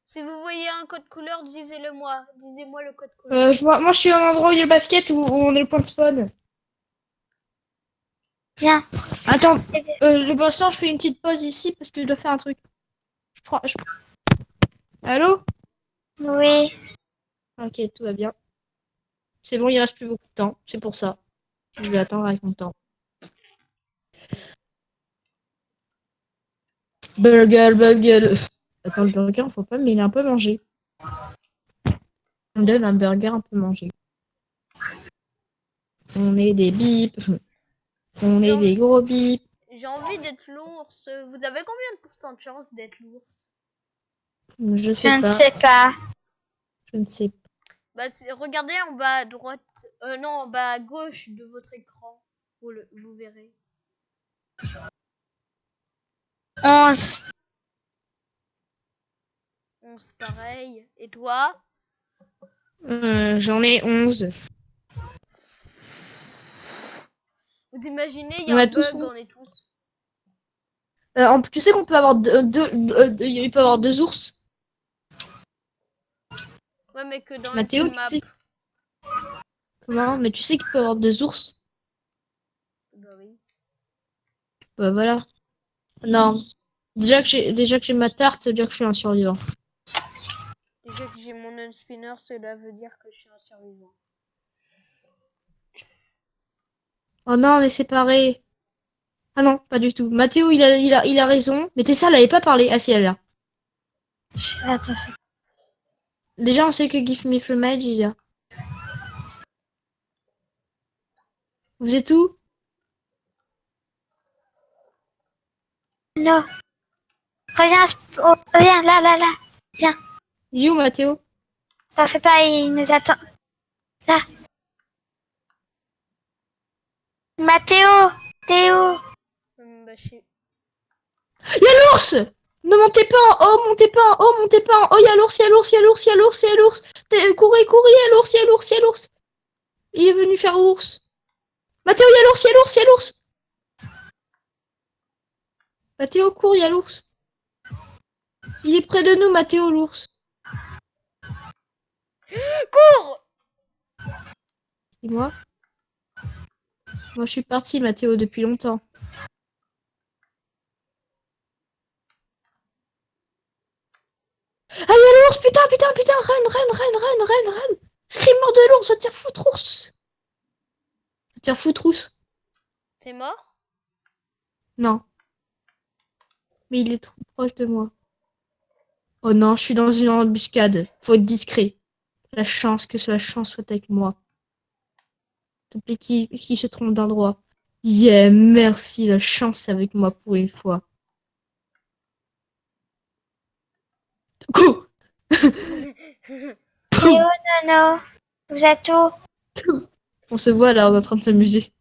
[SPEAKER 2] Si vous voyez un code couleur, disez-le moi. Disez-moi le code couleur.
[SPEAKER 3] Moi, je suis à un endroit où il y a le basket où on est le point de spawn.
[SPEAKER 1] Viens.
[SPEAKER 3] Attends, le instant, je fais une petite pause ici parce que je dois faire un truc. Je prends... Allô?
[SPEAKER 1] Oui.
[SPEAKER 3] Ok, tout va bien. C'est bon, il reste plus beaucoup de temps. C'est pour ça. Je vais attendre avec mon temps. Burger. Attends, le burger, faut pas, mais il est un peu mangé. On donne un burger un peu mangé. On est des bips. On est des gros bips.
[SPEAKER 2] J'ai envie d'être l'ours. Vous avez combien de pourcents de chance d'être l'ours?
[SPEAKER 3] Je
[SPEAKER 1] Je
[SPEAKER 3] sais
[SPEAKER 1] ne
[SPEAKER 3] pas.
[SPEAKER 1] sais pas.
[SPEAKER 3] Je ne sais pas.
[SPEAKER 2] Bah, regardez en bas à droite. Non, en bas à gauche de votre écran. Vous verrez.
[SPEAKER 1] 11.
[SPEAKER 2] 11 pareil. Et toi?
[SPEAKER 3] J'en ai 11.
[SPEAKER 2] Vous imaginez, il y
[SPEAKER 3] On
[SPEAKER 2] a
[SPEAKER 3] a
[SPEAKER 2] un
[SPEAKER 3] tous
[SPEAKER 2] bug,
[SPEAKER 3] mis.
[SPEAKER 2] on est tous.
[SPEAKER 3] Tu sais qu'on peut avoir il peut avoir 2 ours.
[SPEAKER 2] Ouais, mais que dans
[SPEAKER 3] Mathéo,
[SPEAKER 2] une
[SPEAKER 3] tu
[SPEAKER 2] map.
[SPEAKER 3] sais comment? Mais tu sais qu'il peut avoir 2 ours.
[SPEAKER 2] Bah oui.
[SPEAKER 3] Bah voilà. Non. Déjà que j'ai ma tarte, ça veut dire que je suis un survivant.
[SPEAKER 2] Déjà que j'ai mon unspinner, cela veut dire que je suis un survivant.
[SPEAKER 3] Oh non, on est séparés. Ah non, pas du tout. Mathéo, il a raison. Mais Tessa, elle avait pas parlé. Ah si, elle est là.
[SPEAKER 1] Attends.
[SPEAKER 3] Déjà, on sait que Give Me Fromage, il est là. Vous êtes où?
[SPEAKER 1] Non. Reviens, reviens, là. Viens.
[SPEAKER 3] Il est où, Mathéo?
[SPEAKER 1] T'en fais pas, il nous attend. Là. Mathéo, t'es où?
[SPEAKER 2] Bah, je sais.
[SPEAKER 3] Il y a l'ours! Ne montez pas en haut, montez pas en haut, montez pas en haut. Il y a l'ours, il y a l'ours, il y a l'ours, il y a l'ours, il y a l'ours. Courez, il y a l'ours, il y a l'ours, il y a l'ours. Il est venu faire ours. Mathéo, il y a l'ours, il y a l'ours, il y a l'ours. Mathéo, cours, il y a l'ours. Il est près de nous, Mathéo, l'ours.
[SPEAKER 2] Cours!
[SPEAKER 3] Et moi? Moi, je suis partie, Mathéo, depuis longtemps. Ah, il y a l'ours, putain, reine. Screamer de l'ours, va te faire foutre, ours. Va te faire foutre, ours.
[SPEAKER 2] T'es mort?
[SPEAKER 3] Non. Mais il est trop proche de moi. Oh non, je suis dans une embuscade. Faut être discret. Que la chance soit avec moi. S'il te plaît, qui se trompe d'endroit. Yeah, merci, la chance est avec moi pour une fois. Go!
[SPEAKER 1] Théo, Nono. Vous êtes où?
[SPEAKER 3] On se voit là, on est en train de s'amuser.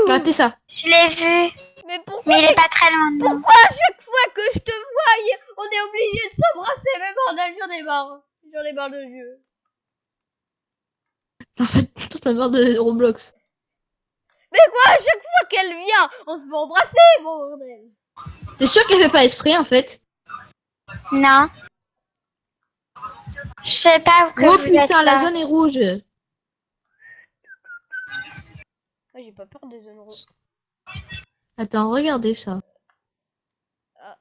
[SPEAKER 3] Ratez ça.
[SPEAKER 1] Je l'ai vu,
[SPEAKER 2] Mais pourquoi,
[SPEAKER 1] mais il est pas très loin de nous.
[SPEAKER 2] pourquoi à chaque fois que je te vois, on est obligé de s'embrasser, même bordel, j'en ai marre. J'en ai marre de jeu.
[SPEAKER 3] En fait, toi t'as marre de Roblox.
[SPEAKER 2] Mais quoi, à chaque fois qu'elle vient, on se fait embrasser, bordel.
[SPEAKER 3] T'es sûr qu'elle fait pas esprit en fait?
[SPEAKER 1] Non. Je sais pas que
[SPEAKER 3] Oh
[SPEAKER 1] vous êtes
[SPEAKER 3] putain, la
[SPEAKER 1] là.
[SPEAKER 3] zone est rouge.
[SPEAKER 2] Ah, j'ai pas peur des zones rouges.
[SPEAKER 3] Attends, regardez ça.
[SPEAKER 2] Ah.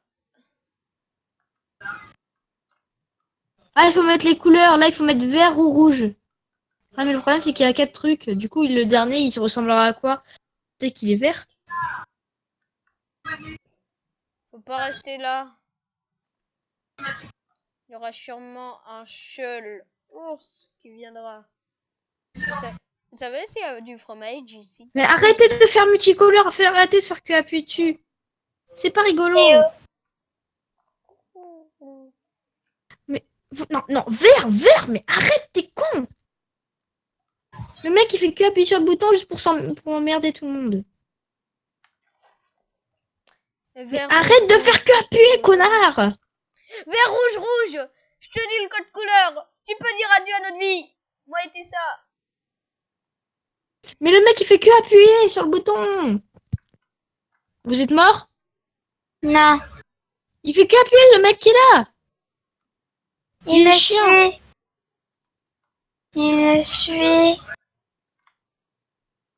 [SPEAKER 3] Ah, il faut mettre les couleurs. Là, il faut mettre vert ou rouge. Ah, mais le problème, c'est qu'il y a 4 trucs. Du coup, le dernier, il ressemblera à quoi? Peut-être qu'il est vert.
[SPEAKER 2] Faut pas rester là. Il y aura sûrement un seul ours qui viendra. Vous savez s'il y a du fromage ici?
[SPEAKER 3] Mais arrêtez de faire multicolore. Arrêtez de faire que appuyer dessus. C'est pas rigolo.
[SPEAKER 1] Théo.
[SPEAKER 3] Non, non, vert, mais arrête, t'es con. Le mec, il fait que appuyer sur le bouton juste pour emmerder tout le monde. Mais arrête de faire que appuyer, connard.
[SPEAKER 2] Vert, rouge, rouge. Je te dis le code couleur. Tu peux dire adieu à notre vie. Moi et ça.
[SPEAKER 3] Mais le mec, il fait que appuyer sur le bouton. Vous êtes mort?
[SPEAKER 1] Non.
[SPEAKER 3] Il fait que appuyer, le mec qui est là.
[SPEAKER 1] Il me
[SPEAKER 3] chiant.
[SPEAKER 1] suit. Il me suit.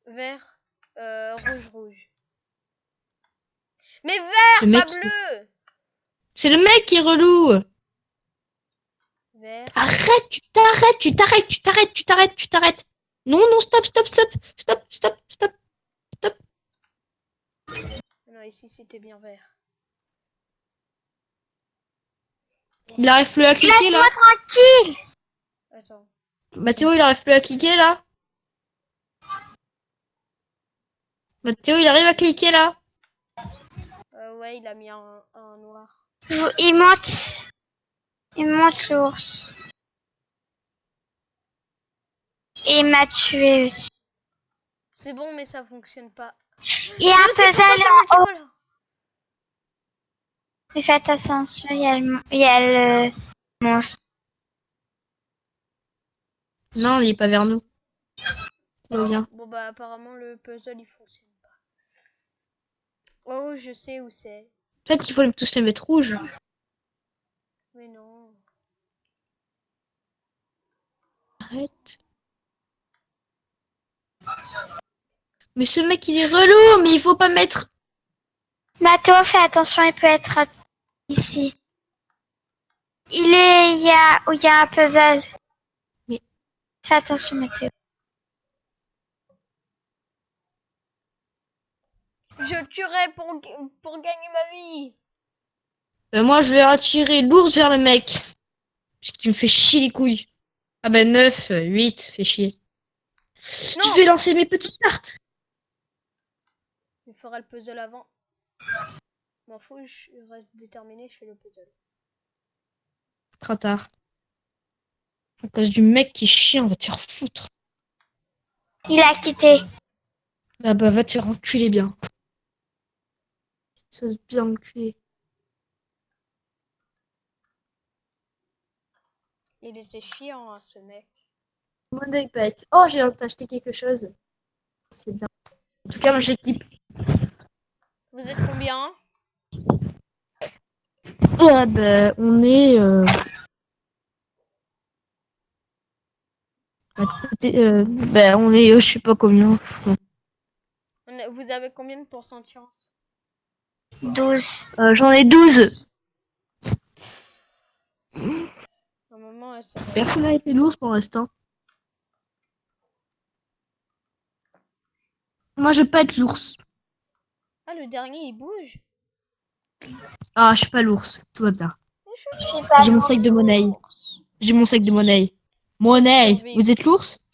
[SPEAKER 2] Vert, rouge, rouge. Mais vert,
[SPEAKER 3] Le mec,
[SPEAKER 2] pas bleu.
[SPEAKER 3] c'est le mec qui est relou.
[SPEAKER 2] Vert.
[SPEAKER 3] Arrête, tu t'arrêtes. Non, non, stop.
[SPEAKER 2] Non, ici c'était bien vert.
[SPEAKER 3] Il arrive plus à cliquer là.
[SPEAKER 1] Laisse-moi tranquille.
[SPEAKER 2] Attends.
[SPEAKER 3] Mathéo, il arrive plus à cliquer là. Mathéo, il arrive à cliquer là.
[SPEAKER 2] Ouais, il a mis un noir.
[SPEAKER 1] Il monte. Il monte l'ours. Et il m'a tué aussi.
[SPEAKER 2] C'est bon, mais ça fonctionne pas.
[SPEAKER 1] Il y a un puzzle en haut.
[SPEAKER 2] Voilà.
[SPEAKER 1] Mais faites attention, il y a le monstre.
[SPEAKER 3] Non, il est pas vers nous. Tout va bien.
[SPEAKER 2] Bon bah apparemment le puzzle il fonctionne pas. Oh, je sais où c'est.
[SPEAKER 3] Peut-être qu'il faut tous les mettre rouges.
[SPEAKER 2] Mais non.
[SPEAKER 3] Arrête. Mais ce mec, il est relou, mais il faut pas mettre...
[SPEAKER 1] Mathéo, fais attention, il peut être ici. Il y a un puzzle.
[SPEAKER 3] Mais...
[SPEAKER 1] Fais attention, Mathéo.
[SPEAKER 2] Je tuerai pour gagner ma vie.
[SPEAKER 3] moi, je vais attirer l'ours vers le mec. Parce qu'il me fait chier les couilles. Ah ben 9, 8, fait chier.
[SPEAKER 2] Non.
[SPEAKER 3] Je vais lancer mes petites cartes.
[SPEAKER 2] Il fera le puzzle avant. M'en fous, je reste déterminé, je fais le puzzle.
[SPEAKER 3] Trop tard. À cause du mec qui est chiant, va te faire foutre.
[SPEAKER 1] Il a quitté.
[SPEAKER 3] Ah bah va te faire enculer bien. Ça se bien enculer.
[SPEAKER 2] Il était chiant, hein, ce mec.
[SPEAKER 3] Mon œil peut être... Oh, j'ai acheté quelque chose. C'est bien. En tout cas, moi j'équipe.
[SPEAKER 2] Vous êtes combien?
[SPEAKER 3] Ah bah, on est... bah, on est... je sais pas combien.
[SPEAKER 2] Vous avez combien de pourcents de chance?
[SPEAKER 1] 12.
[SPEAKER 3] J'en ai 12.
[SPEAKER 2] Normalement, ça va.
[SPEAKER 3] Personne n'a été 12 pour l'instant. Moi, je veux pas être l'ours.
[SPEAKER 2] Ah, le dernier, il bouge.
[SPEAKER 3] Ah, je suis pas l'ours. Tout va bien.
[SPEAKER 1] Je sais pas.
[SPEAKER 3] J'ai mon sac de monnaie. J'ai mon sac de monnaie. Monnaie. Vous êtes l'ours?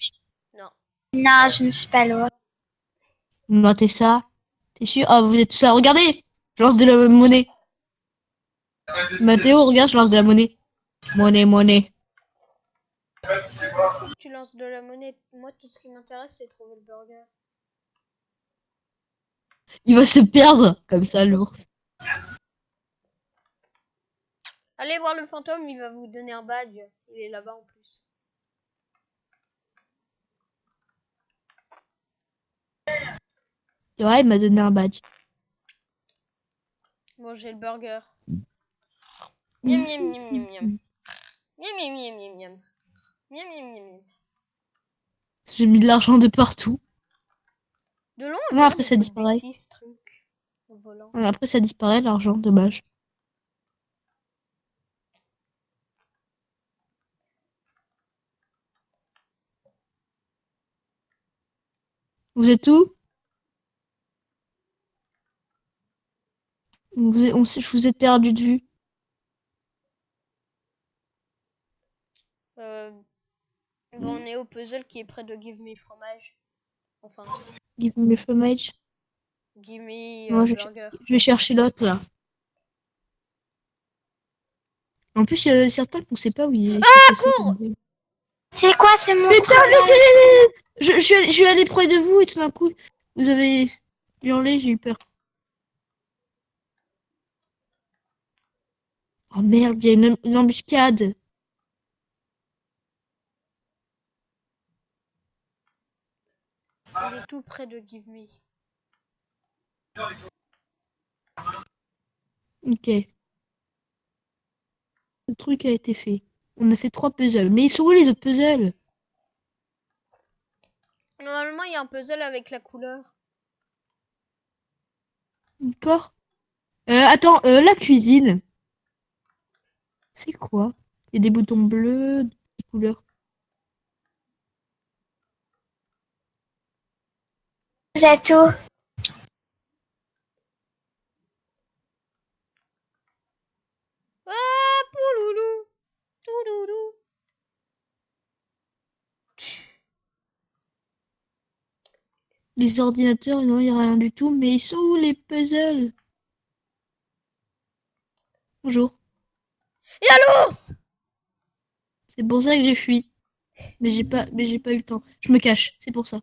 [SPEAKER 2] Non.
[SPEAKER 1] Non, je ne suis pas loin.
[SPEAKER 3] Notez ça. T'es sûr? Ah, vous êtes tout ça. Regardez. Je lance de la monnaie. Mathéo, regarde, je lance de la monnaie. Monnaie.
[SPEAKER 2] Tu lances de la monnaie. Moi, tout ce qui m'intéresse, c'est trouver le burger.
[SPEAKER 3] Il va se perdre comme ça, l'ours.
[SPEAKER 2] Allez voir le fantôme, il va vous donner un badge. Il est là-bas en plus.
[SPEAKER 3] Ouais, il m'a donné un badge.
[SPEAKER 2] Bon, j'ai le burger. Miam miam miam miam miam. Miam miam miam miam miam. Miam miam miam miam.
[SPEAKER 3] J'ai mis de l'argent de partout.
[SPEAKER 2] De long,
[SPEAKER 3] Non, après ça disparaît.
[SPEAKER 2] Truc. En volant.
[SPEAKER 3] Après ça disparaît, l'argent, dommage. Vous êtes où? Je vous ai perdu de vue.
[SPEAKER 2] Bon, on est au puzzle qui est près de Give Me Fromage. Enfin,
[SPEAKER 3] Give me le fromage.
[SPEAKER 2] Give Me
[SPEAKER 3] Moi,
[SPEAKER 2] Burger.
[SPEAKER 3] je vais chercher l'autre là. En plus, il y a certains qu'on sait pas où il est.
[SPEAKER 2] Cours!
[SPEAKER 1] C'est quoi ce monstre?
[SPEAKER 3] Putain, je suis allé près de vous et tout d'un coup, vous avez hurlé, j'ai eu peur. Oh merde, il y a une embuscade.
[SPEAKER 2] Il est tout près de Give Me.
[SPEAKER 3] Ok. Le truc a été fait. On a fait 3 puzzles. Mais ils sont où les autres puzzles?
[SPEAKER 2] Normalement, il y a un puzzle avec la couleur.
[SPEAKER 3] D'accord. Attends, la cuisine. C'est quoi? Il y a des boutons bleus, des couleurs.
[SPEAKER 1] Vous êtes où?
[SPEAKER 2] Ah, pouloulou! Touloulou!
[SPEAKER 3] Les ordinateurs, non, il n'y a rien du tout. Mais ils sont où les puzzles? Bonjour.
[SPEAKER 2] Il y a l'ours!
[SPEAKER 3] C'est pour ça que j'ai fui. Mais j'ai pas eu le temps. Je me cache, c'est pour ça.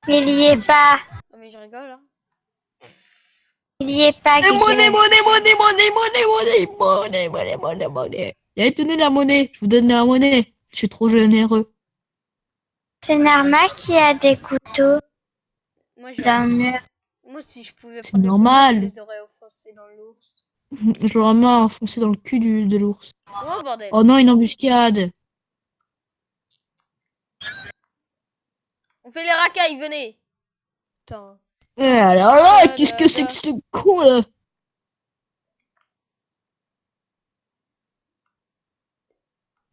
[SPEAKER 1] Il y est pas.
[SPEAKER 2] Oh, mais je rigole, hein.
[SPEAKER 1] Il y est pas.
[SPEAKER 3] Monnaie. Allez, tenez la monnaie. Je vous donne la monnaie. Je suis trop généreux.
[SPEAKER 1] C'est normal qu'il y a des couteaux
[SPEAKER 2] Moi,
[SPEAKER 1] dans le mur.
[SPEAKER 2] Moi, si je pouvais
[SPEAKER 3] C'est
[SPEAKER 2] prendre
[SPEAKER 3] normal.
[SPEAKER 2] des couteaux, je les aurais enfoncés dans l'ours.
[SPEAKER 3] Je l'aurais vraiment enfoncé dans le cul de l'ours.
[SPEAKER 2] Oh, bordel!
[SPEAKER 3] Oh non, une embuscade.
[SPEAKER 2] On fait les racailles, venez! Putain.
[SPEAKER 3] Alors là, qu'est-ce que c'est que ce con là?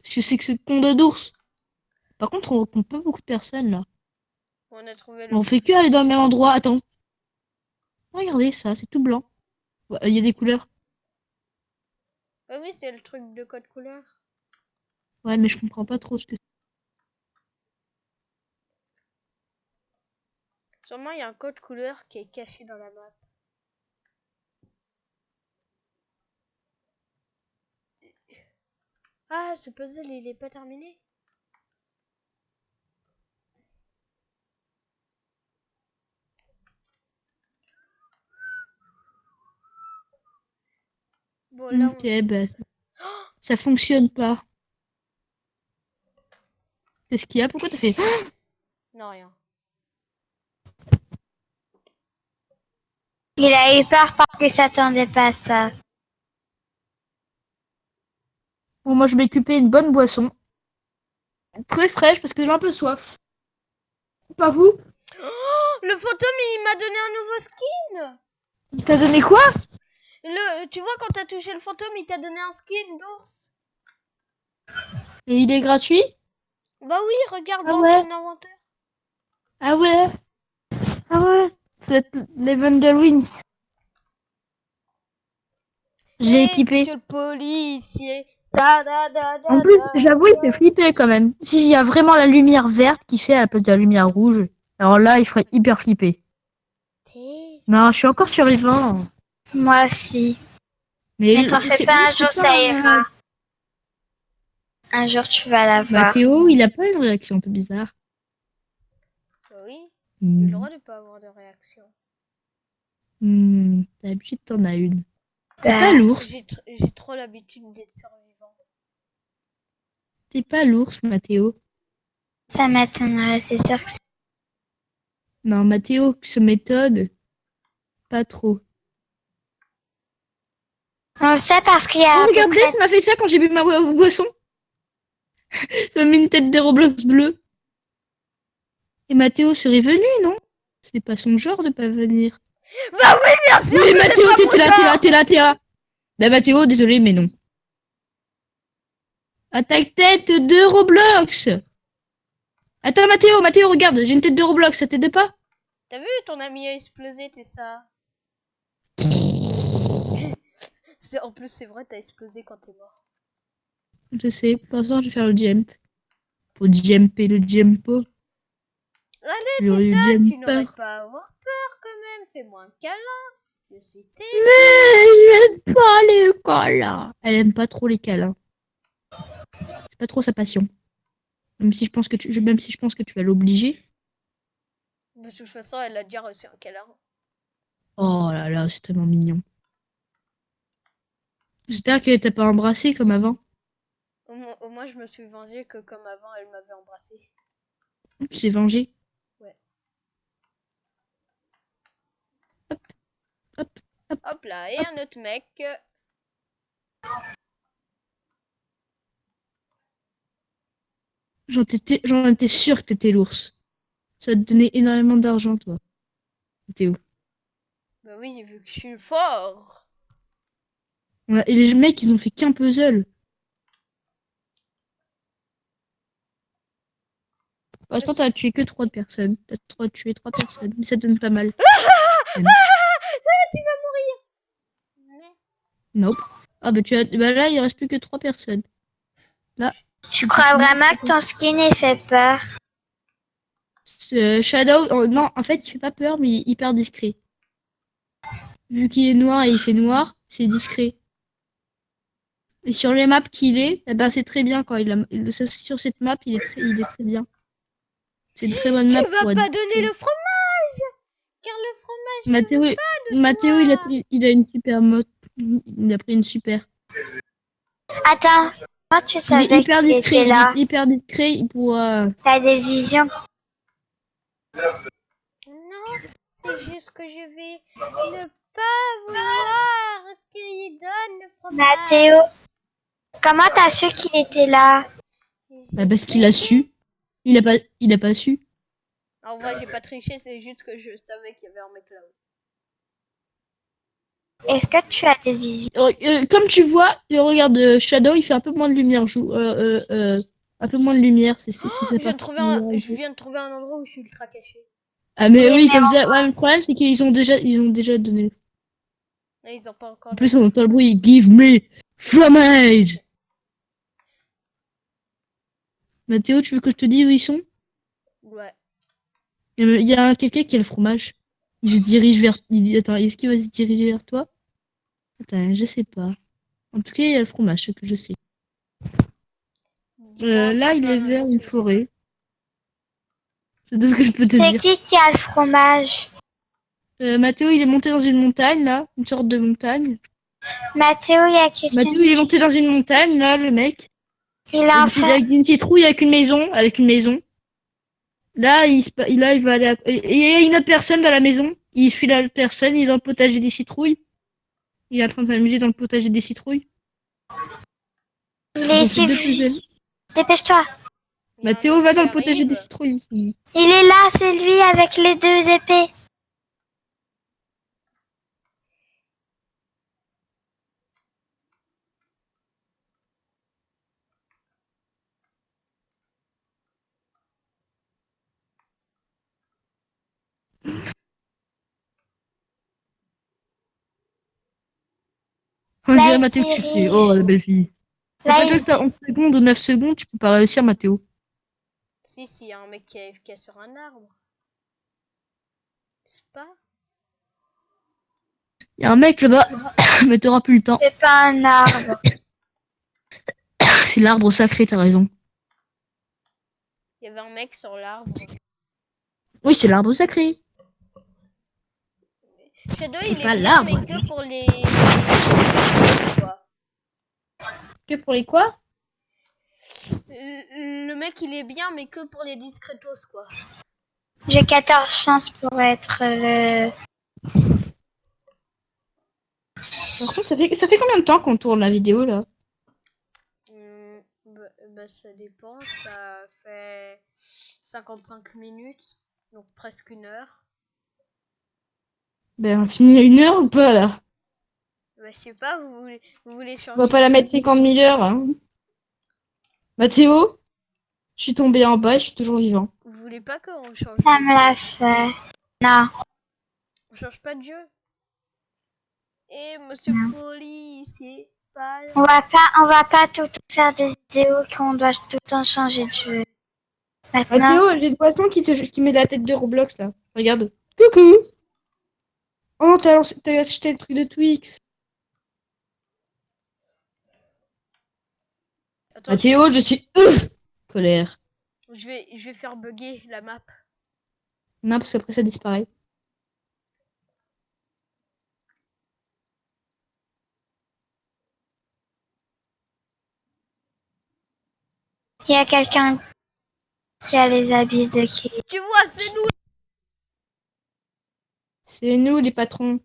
[SPEAKER 3] Qu'est-ce que c'est que ce con d'ours? Par contre, on compte pas beaucoup de personnes là.
[SPEAKER 2] On a trouvé le...
[SPEAKER 3] On fait que aller dans le même endroit. Attends. Regardez ça, c'est tout blanc. Il y a des couleurs.
[SPEAKER 2] Oh oui, c'est le truc de code couleur.
[SPEAKER 3] Ouais, mais je comprends pas trop ce que c'est.
[SPEAKER 2] Sûrement, il y a un code couleur qui est caché dans la map. Ah, ce puzzle, il est pas terminé. Bon, là,
[SPEAKER 3] Ok, bah, ça fonctionne pas. Qu'est-ce qu'il y a? Pourquoi t'as fait?
[SPEAKER 2] Non, rien.
[SPEAKER 1] Il a eu peur parce qu'il s'attendait pas à ça.
[SPEAKER 3] Bon, moi, je vais m'occuper une bonne boisson. Très fraîche parce que j'ai un peu soif. Pas vous?
[SPEAKER 2] Oh, le fantôme, il m'a donné un nouveau skin.
[SPEAKER 3] Il t'a donné quoi?
[SPEAKER 2] Tu vois, quand t'as touché le fantôme, il t'a donné un skin d'ours.
[SPEAKER 3] Et il est gratuit?
[SPEAKER 2] Bah oui, regarde
[SPEAKER 3] Ah
[SPEAKER 2] dans
[SPEAKER 3] ouais.
[SPEAKER 2] ton inventaire.
[SPEAKER 3] Ah ouais? Ah ouais? C'est l'event d'Halloween. Je l'ai équipé.
[SPEAKER 2] Monsieur le policier. Da, da, da, da,
[SPEAKER 3] En plus,
[SPEAKER 2] da,
[SPEAKER 3] j'avoue, il
[SPEAKER 2] da.
[SPEAKER 3] fait flipper quand même. S'il y a vraiment la lumière verte qui fait à la place de la lumière rouge, alors là, il ferait hyper flipper. Non, je suis encore survivant.
[SPEAKER 1] Moi aussi. Mais t'en fais pas, un jour ça ira. Un jour tu vas la voir.
[SPEAKER 3] Mathéo, il a pas une réaction un peu bizarre.
[SPEAKER 2] Bah oui, j'ai le
[SPEAKER 3] Hmm.
[SPEAKER 2] droit de pas avoir de réaction.
[SPEAKER 3] D'habitude, t'en as une.
[SPEAKER 1] Bah,
[SPEAKER 3] T'es pas l'ours.
[SPEAKER 2] J'ai trop l'habitude d'être survivant.
[SPEAKER 3] T'es pas l'ours, Mathéo.
[SPEAKER 1] ça m'étonnerait, c'est sûr que c'est...
[SPEAKER 3] Non, Mathéo se m'étonne. Pas trop.
[SPEAKER 1] On le sait parce qu'il y a
[SPEAKER 3] Oh,
[SPEAKER 1] à peu
[SPEAKER 3] regardez,
[SPEAKER 1] près...
[SPEAKER 3] ça m'a fait ça quand j'ai bu ma boisson. Ça m'a mis une tête de Roblox bleue. Et Mathéo serait venu, non? C'est pas son genre de pas venir.
[SPEAKER 2] Bah oui, bien sûr.
[SPEAKER 3] Oui,
[SPEAKER 2] que c'est
[SPEAKER 3] Mathéo,
[SPEAKER 2] pas
[SPEAKER 3] t'es
[SPEAKER 2] mon
[SPEAKER 3] là, t'es là,
[SPEAKER 2] genre.
[SPEAKER 3] t'es là, t'es là. Bah, Mathéo, désolé, mais non. Attaque tête de Roblox. Attends, Mathéo, regarde, j'ai une tête de Roblox, ça t'aide pas?
[SPEAKER 2] T'as vu, ton ami a explosé, t'es ça. En plus, c'est vrai, t'as explosé quand t'es mort.
[SPEAKER 3] Je sais, pour l'instant, je vais faire le jump. Pour jumper le jumpo.
[SPEAKER 2] Allez,
[SPEAKER 3] Le
[SPEAKER 2] t'es ça, tu
[SPEAKER 3] jumper.
[SPEAKER 2] n'aurais pas à avoir peur quand même. Fais-moi un câlin. Je suis
[SPEAKER 3] Mais j'aime pas les câlins. Elle aime pas trop les câlins. C'est pas trop sa passion. Même si je pense que tu vas l'obliger.
[SPEAKER 2] De toute façon, elle a déjà reçu un câlin.
[SPEAKER 3] Oh là là, c'est tellement mignon. J'espère qu'elle t'a pas embrassé comme avant.
[SPEAKER 2] Au moins, je me suis vengée que comme avant, elle m'avait embrassé.
[SPEAKER 3] Tu t'es vengé.
[SPEAKER 2] Ouais.
[SPEAKER 3] Hop.
[SPEAKER 2] Hop là, et un autre mec.
[SPEAKER 3] J'en étais sûr que t'étais l'ours. Ça te donnait énormément d'argent, toi. Théo.
[SPEAKER 2] Bah oui, vu que je suis fort.
[SPEAKER 3] Et les mecs, ils ont fait qu'un puzzle. Pour l'instant, t'as tué que 3 personnes. Tué 3 personnes. Mais ça te donne pas mal.
[SPEAKER 2] Tu vas mourir.
[SPEAKER 3] Nope. Ah bah bah là, il reste plus que 3 personnes. Là.
[SPEAKER 1] Tu crois vraiment que ton skin est fait peur?
[SPEAKER 3] Shadow, oh, non, en fait, il fait pas peur, mais il est hyper discret. Vu qu'il est noir et il fait noir, c'est discret. Et sur les maps qu'il est, eh ben, c'est très bien quand sur cette map, il est très bien. C'est une très bonne
[SPEAKER 2] Tu
[SPEAKER 3] map
[SPEAKER 2] vas
[SPEAKER 3] pour être
[SPEAKER 2] pas donner
[SPEAKER 3] discret.
[SPEAKER 2] le fromage. Car le fromage ne
[SPEAKER 3] Mathéo,
[SPEAKER 2] veut pas de
[SPEAKER 3] Mathéo,
[SPEAKER 2] toi.
[SPEAKER 3] il a une super mode. Il a pris une super.
[SPEAKER 1] Attends, comment tu
[SPEAKER 3] Il est
[SPEAKER 1] savais
[SPEAKER 3] hyper
[SPEAKER 1] qu'il
[SPEAKER 3] discret.
[SPEAKER 1] était
[SPEAKER 3] Il
[SPEAKER 1] là?
[SPEAKER 3] est hyper discret. Il pourra.
[SPEAKER 1] T'as des visions.
[SPEAKER 2] Non, c'est juste que je vais ne pas vouloir qu'il donne le fromage.
[SPEAKER 1] Mathéo, comment t'as su qu'il était là?
[SPEAKER 3] Bah, parce qu'il a su. Il a pas su.
[SPEAKER 2] En vrai, j'ai pas triché, c'est juste que je savais qu'il y avait un mec là-haut.
[SPEAKER 1] Est-ce que tu as des visions?
[SPEAKER 3] Comme tu vois, regarde, Shadow, il fait un peu moins de lumière. Un peu moins de lumière. C'est
[SPEAKER 2] Oh,
[SPEAKER 3] sa partie.
[SPEAKER 2] je viens de trouver un endroit où je suis ultra caché.
[SPEAKER 3] Ah mais
[SPEAKER 1] Oui,
[SPEAKER 3] oui,
[SPEAKER 1] mais
[SPEAKER 3] comme ça. Ouais, mais le problème, c'est qu'ils ont déjà donné.
[SPEAKER 2] Là, ils ont pas encore
[SPEAKER 3] En plus,
[SPEAKER 2] donné.
[SPEAKER 3] on entend le bruit. Give me fromage. Mathéo, tu veux que je te dise où ils sont?
[SPEAKER 2] Ouais.
[SPEAKER 3] Il y a quelqu'un qui a le fromage. Il se dirige vers. Il dit, attends, est-ce qu'il va se diriger vers toi? Attends, je sais pas. En tout cas, il y a le fromage, ce que je sais.
[SPEAKER 2] Dis-moi
[SPEAKER 3] Là, il
[SPEAKER 2] pas
[SPEAKER 3] est vers
[SPEAKER 2] l'indice
[SPEAKER 3] une
[SPEAKER 2] où c'est.
[SPEAKER 3] forêt. C'est tout ce que je peux te
[SPEAKER 1] C'est
[SPEAKER 3] dire.
[SPEAKER 1] qui a le fromage?
[SPEAKER 3] Mathéo, il est monté dans une montagne, là. Une sorte de montagne.
[SPEAKER 1] Mathéo, il y a quelqu'un.
[SPEAKER 3] Mathéo, il est monté dans une montagne, là, le mec.
[SPEAKER 1] Il a
[SPEAKER 3] Avec une citrouille, avec une maison. Avec une maison. Là, il va aller et il y a une autre personne dans la maison. Il suit la personne, il est dans le potager des citrouilles. Il est en train de s'amuser dans le potager des citrouilles.
[SPEAKER 1] Il
[SPEAKER 3] Ils
[SPEAKER 1] est
[SPEAKER 3] ont fait deux
[SPEAKER 1] ici.
[SPEAKER 3] puzzles.
[SPEAKER 1] Dépêche-toi.
[SPEAKER 2] Il y a un
[SPEAKER 3] Mathéo
[SPEAKER 2] autre
[SPEAKER 3] va dans
[SPEAKER 2] qui
[SPEAKER 3] le potager des
[SPEAKER 2] arrive.
[SPEAKER 3] citrouilles aussi.
[SPEAKER 1] Il est là, c'est lui avec les 2 épées.
[SPEAKER 3] On
[SPEAKER 1] Là,
[SPEAKER 3] dirait
[SPEAKER 1] il
[SPEAKER 3] Mathéo qui fait.
[SPEAKER 1] dirige.
[SPEAKER 3] Oh, la belle fille.
[SPEAKER 1] Là,
[SPEAKER 3] Après,
[SPEAKER 1] il
[SPEAKER 3] toi, que t'as 11 secondes ou 9 secondes, tu peux pas réussir, Mathéo.
[SPEAKER 2] Si, il y a un mec qui est sur un arbre. Je sais pas.
[SPEAKER 3] Il y a un mec là-bas, mais t'auras plus le temps.
[SPEAKER 1] C'est pas un arbre.
[SPEAKER 3] C'est l'arbre sacré, t'as raison.
[SPEAKER 2] Il y avait un mec sur l'arbre.
[SPEAKER 3] Oui, c'est l'arbre sacré.
[SPEAKER 2] Shadow, il est
[SPEAKER 3] Pas
[SPEAKER 2] bien,
[SPEAKER 3] l'arbre.
[SPEAKER 2] mais que pour les... Quoi.
[SPEAKER 3] Que pour les quoi?
[SPEAKER 2] Le mec, il est bien, mais que pour les discretos, quoi.
[SPEAKER 1] J'ai 14 chances pour être le...
[SPEAKER 3] Par contre, ça fait combien de temps qu'on tourne la vidéo là?
[SPEAKER 2] Bah, ça dépend. Ça fait 55 minutes, donc presque 1 heure.
[SPEAKER 3] Ben, on finit à 1 heure ou pas là?
[SPEAKER 2] Bah, je sais pas, vous voulez
[SPEAKER 3] On va
[SPEAKER 2] changer?
[SPEAKER 3] pas la mettre 50 000 heures. Hein. Mathéo, je suis tombé en bas et je suis toujours vivant.
[SPEAKER 2] Vous voulez pas qu'on change?
[SPEAKER 1] Ça me l'a fait. Non.
[SPEAKER 2] On change pas de jeu. Et monsieur policier, pas...
[SPEAKER 1] On va pas tout le temps faire des vidéos qu'on doit tout le temps changer de jeu. Maintenant,
[SPEAKER 3] Mathéo, j'ai une poisson qui met la tête de Roblox là. Regarde. Coucou. Oh, t'as acheté le truc de Twix.
[SPEAKER 2] Attends,
[SPEAKER 3] Mathéo, je suis colère.
[SPEAKER 2] je vais faire bugger la map.
[SPEAKER 3] Non, parce qu'après ça disparaît.
[SPEAKER 1] il y a quelqu'un qui a les habits de qui.
[SPEAKER 2] Tu vois, c'est nous.
[SPEAKER 3] C'est nous les patrons.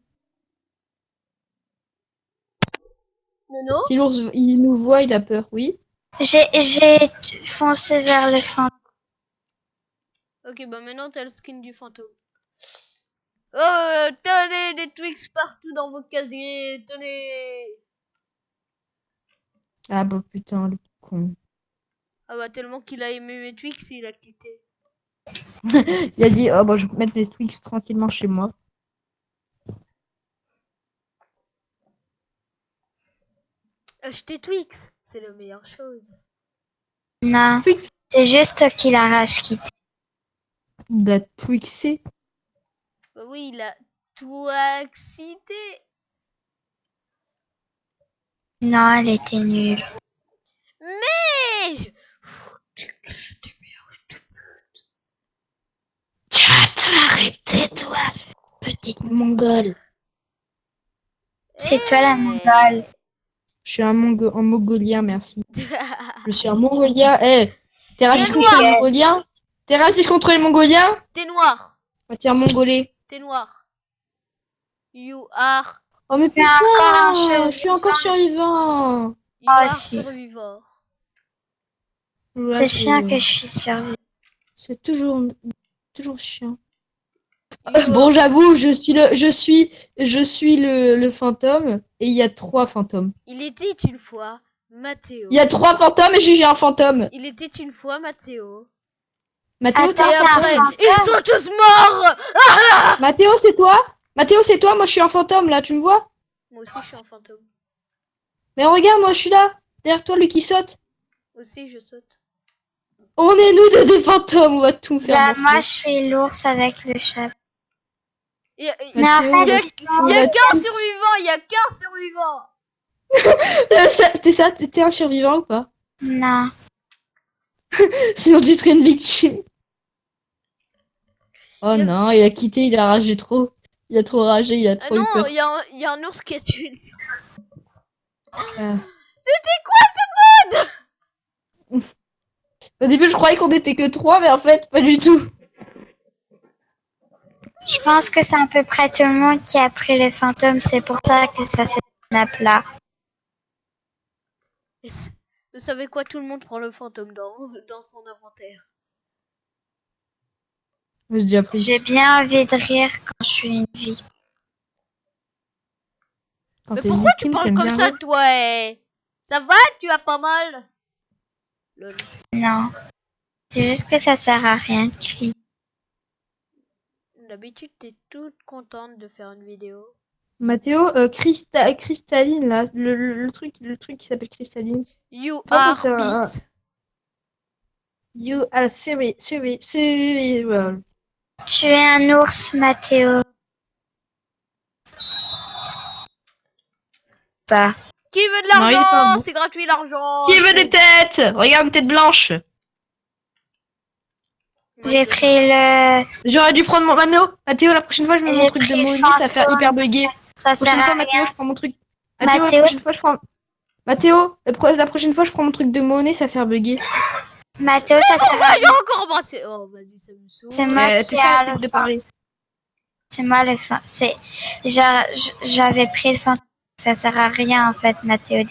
[SPEAKER 2] Nono.
[SPEAKER 3] Si l'ours il nous voit, il a peur, oui.
[SPEAKER 1] J'ai foncé vers le fond.
[SPEAKER 2] Ok, bah maintenant t'as le skin du fantôme. Oh, tenez des Twix partout dans vos casiers, tenez.
[SPEAKER 3] Ah bah putain, le con.
[SPEAKER 2] Ah bah tellement qu'il a aimé mes Twix, il a quitté.
[SPEAKER 3] Il a dit, oh bah je vais mettre mes Twix tranquillement chez moi.
[SPEAKER 2] Acheter Twix, c'est la meilleure chose.
[SPEAKER 1] Non,
[SPEAKER 3] Twix.
[SPEAKER 1] c'est juste qu'il a rage quitté.
[SPEAKER 3] Il a Twixé.
[SPEAKER 2] Bah oui, il a Twaxité.
[SPEAKER 1] Non, elle était nulle.
[SPEAKER 2] Mais
[SPEAKER 3] Tu vas t'arrêter, toi, petite mongole.
[SPEAKER 1] C'est toi la mongole.
[SPEAKER 3] Je suis un mongolien, merci. Je suis un mongolien. Eh, t'es raciste contre les mongoliens? T'es raciste contre les mongoliens?
[SPEAKER 2] T'es noir.
[SPEAKER 3] Ah, t'es un mongolais.
[SPEAKER 2] T'es noir. You are.
[SPEAKER 3] Oh mais
[SPEAKER 1] encore un
[SPEAKER 3] putain,
[SPEAKER 1] survivant.
[SPEAKER 3] je suis encore survivant.
[SPEAKER 2] You
[SPEAKER 1] Moi
[SPEAKER 2] are
[SPEAKER 1] aussi.
[SPEAKER 2] survivor.
[SPEAKER 1] C'est chiant que je suis survie.
[SPEAKER 3] C'est toujours chiant.
[SPEAKER 2] You
[SPEAKER 3] Bon,
[SPEAKER 2] are-
[SPEAKER 3] j'avoue, je suis le fantôme et il y a 3 fantômes.
[SPEAKER 2] Il était une fois Mathéo.
[SPEAKER 3] Il y a 3 fantômes et je suis un fantôme.
[SPEAKER 2] Il était une fois Mathéo.
[SPEAKER 3] Mathéo,
[SPEAKER 1] Attends,
[SPEAKER 2] Et
[SPEAKER 1] t'es un
[SPEAKER 2] après,
[SPEAKER 1] fantôme?
[SPEAKER 2] ils sont tous morts.
[SPEAKER 3] Mathéo, c'est toi? Mathéo, c'est toi? Moi, je suis un fantôme là, tu me vois?
[SPEAKER 2] Moi aussi, je suis un fantôme.
[SPEAKER 3] Mais regarde, moi, je suis là. Derrière toi, lui qui saute.
[SPEAKER 2] Aussi, je saute.
[SPEAKER 3] On est nous deux des fantômes, on va tout faire.
[SPEAKER 1] Bah,
[SPEAKER 3] morfler.
[SPEAKER 1] moi, je suis l'ours avec le chat.
[SPEAKER 2] Il y a,
[SPEAKER 1] Mais en
[SPEAKER 3] Mathéo,
[SPEAKER 1] fait,
[SPEAKER 3] on
[SPEAKER 2] il y a
[SPEAKER 3] va
[SPEAKER 2] qu'un survivant. Il y a qu'un survivant.
[SPEAKER 3] T'es un survivant ou pas?
[SPEAKER 1] non.
[SPEAKER 3] Sinon, tu serais une victime. Oh
[SPEAKER 2] Il y a-
[SPEAKER 3] non, il a quitté, il a ragé trop. Il a trop ragé, il a
[SPEAKER 2] Ah
[SPEAKER 3] trop eu
[SPEAKER 2] non,
[SPEAKER 3] peur.
[SPEAKER 2] il y a un ours qui a tué le survivant.
[SPEAKER 3] Ah.
[SPEAKER 2] C'était quoi ce mode?
[SPEAKER 3] Au début, je croyais qu'on était que 3, mais en fait, pas du tout.
[SPEAKER 1] Je pense que c'est à peu près tout le monde qui a pris le fantôme. C'est pour ça que ça fait ma plat.
[SPEAKER 2] Vous savez quoi? Tout le monde prend le fantôme dans son inventaire.
[SPEAKER 3] J'ai déjà pris.
[SPEAKER 1] J'ai bien envie de rire quand je suis une vie.
[SPEAKER 3] Quand
[SPEAKER 2] Mais
[SPEAKER 3] t'es
[SPEAKER 2] pourquoi tu
[SPEAKER 3] victime,
[SPEAKER 2] parles
[SPEAKER 3] t'aimes
[SPEAKER 2] comme
[SPEAKER 3] bien
[SPEAKER 2] ça,
[SPEAKER 3] rire.
[SPEAKER 2] toi? Ça va? Tu as pas mal? Lol.
[SPEAKER 1] Non. C'est juste que ça sert à rien de crier.
[SPEAKER 2] D'habitude, t'es toute contente de faire une vidéo.
[SPEAKER 3] Mathéo, cristalline, là, le truc qui s'appelle cristalline.
[SPEAKER 2] You
[SPEAKER 3] Toi,
[SPEAKER 2] are
[SPEAKER 3] c'est un-
[SPEAKER 2] beat.
[SPEAKER 3] You are well.
[SPEAKER 1] Tu es un ours, Mathéo. Pas.
[SPEAKER 2] Qui veut de
[SPEAKER 3] Non, il est pas
[SPEAKER 2] l'argent?
[SPEAKER 3] bon.
[SPEAKER 2] C'est gratuit l'argent.
[SPEAKER 3] Qui veut des têtes? Regarde une tête blanche.
[SPEAKER 1] J'ai pris le...
[SPEAKER 3] J'aurais dû prendre mon Mathéo, la prochaine fois je mets mon
[SPEAKER 1] J'ai
[SPEAKER 3] truc de
[SPEAKER 1] pris le
[SPEAKER 3] monnaie, ça va faire
[SPEAKER 1] fantôme.
[SPEAKER 3] hyper bugger.
[SPEAKER 1] Ça
[SPEAKER 3] La
[SPEAKER 1] sert
[SPEAKER 3] prochaine
[SPEAKER 1] à
[SPEAKER 3] fois, Mathéo,
[SPEAKER 1] rien.
[SPEAKER 3] je prends mon truc. Mathéo, la
[SPEAKER 1] Mathéo,
[SPEAKER 3] prochaine fois, je prends. Mathéo, la prochaine fois, je prends mon truc de monnaie, ça va faire bugger.
[SPEAKER 1] Mathéo, ça sert à
[SPEAKER 2] Ah, j'ai
[SPEAKER 1] rien.
[SPEAKER 2] encore embrassé. Oh, vas-y, ça me saoule.
[SPEAKER 1] C'est moi
[SPEAKER 3] T'es
[SPEAKER 1] qui
[SPEAKER 3] ça,
[SPEAKER 1] a
[SPEAKER 3] c'est
[SPEAKER 1] le
[SPEAKER 3] de
[SPEAKER 1] fantôme.
[SPEAKER 3] parler.
[SPEAKER 1] C'est moi le fantôme. C'est... J'avais pris le fantôme. Ça sert à rien, en fait, Mathéo.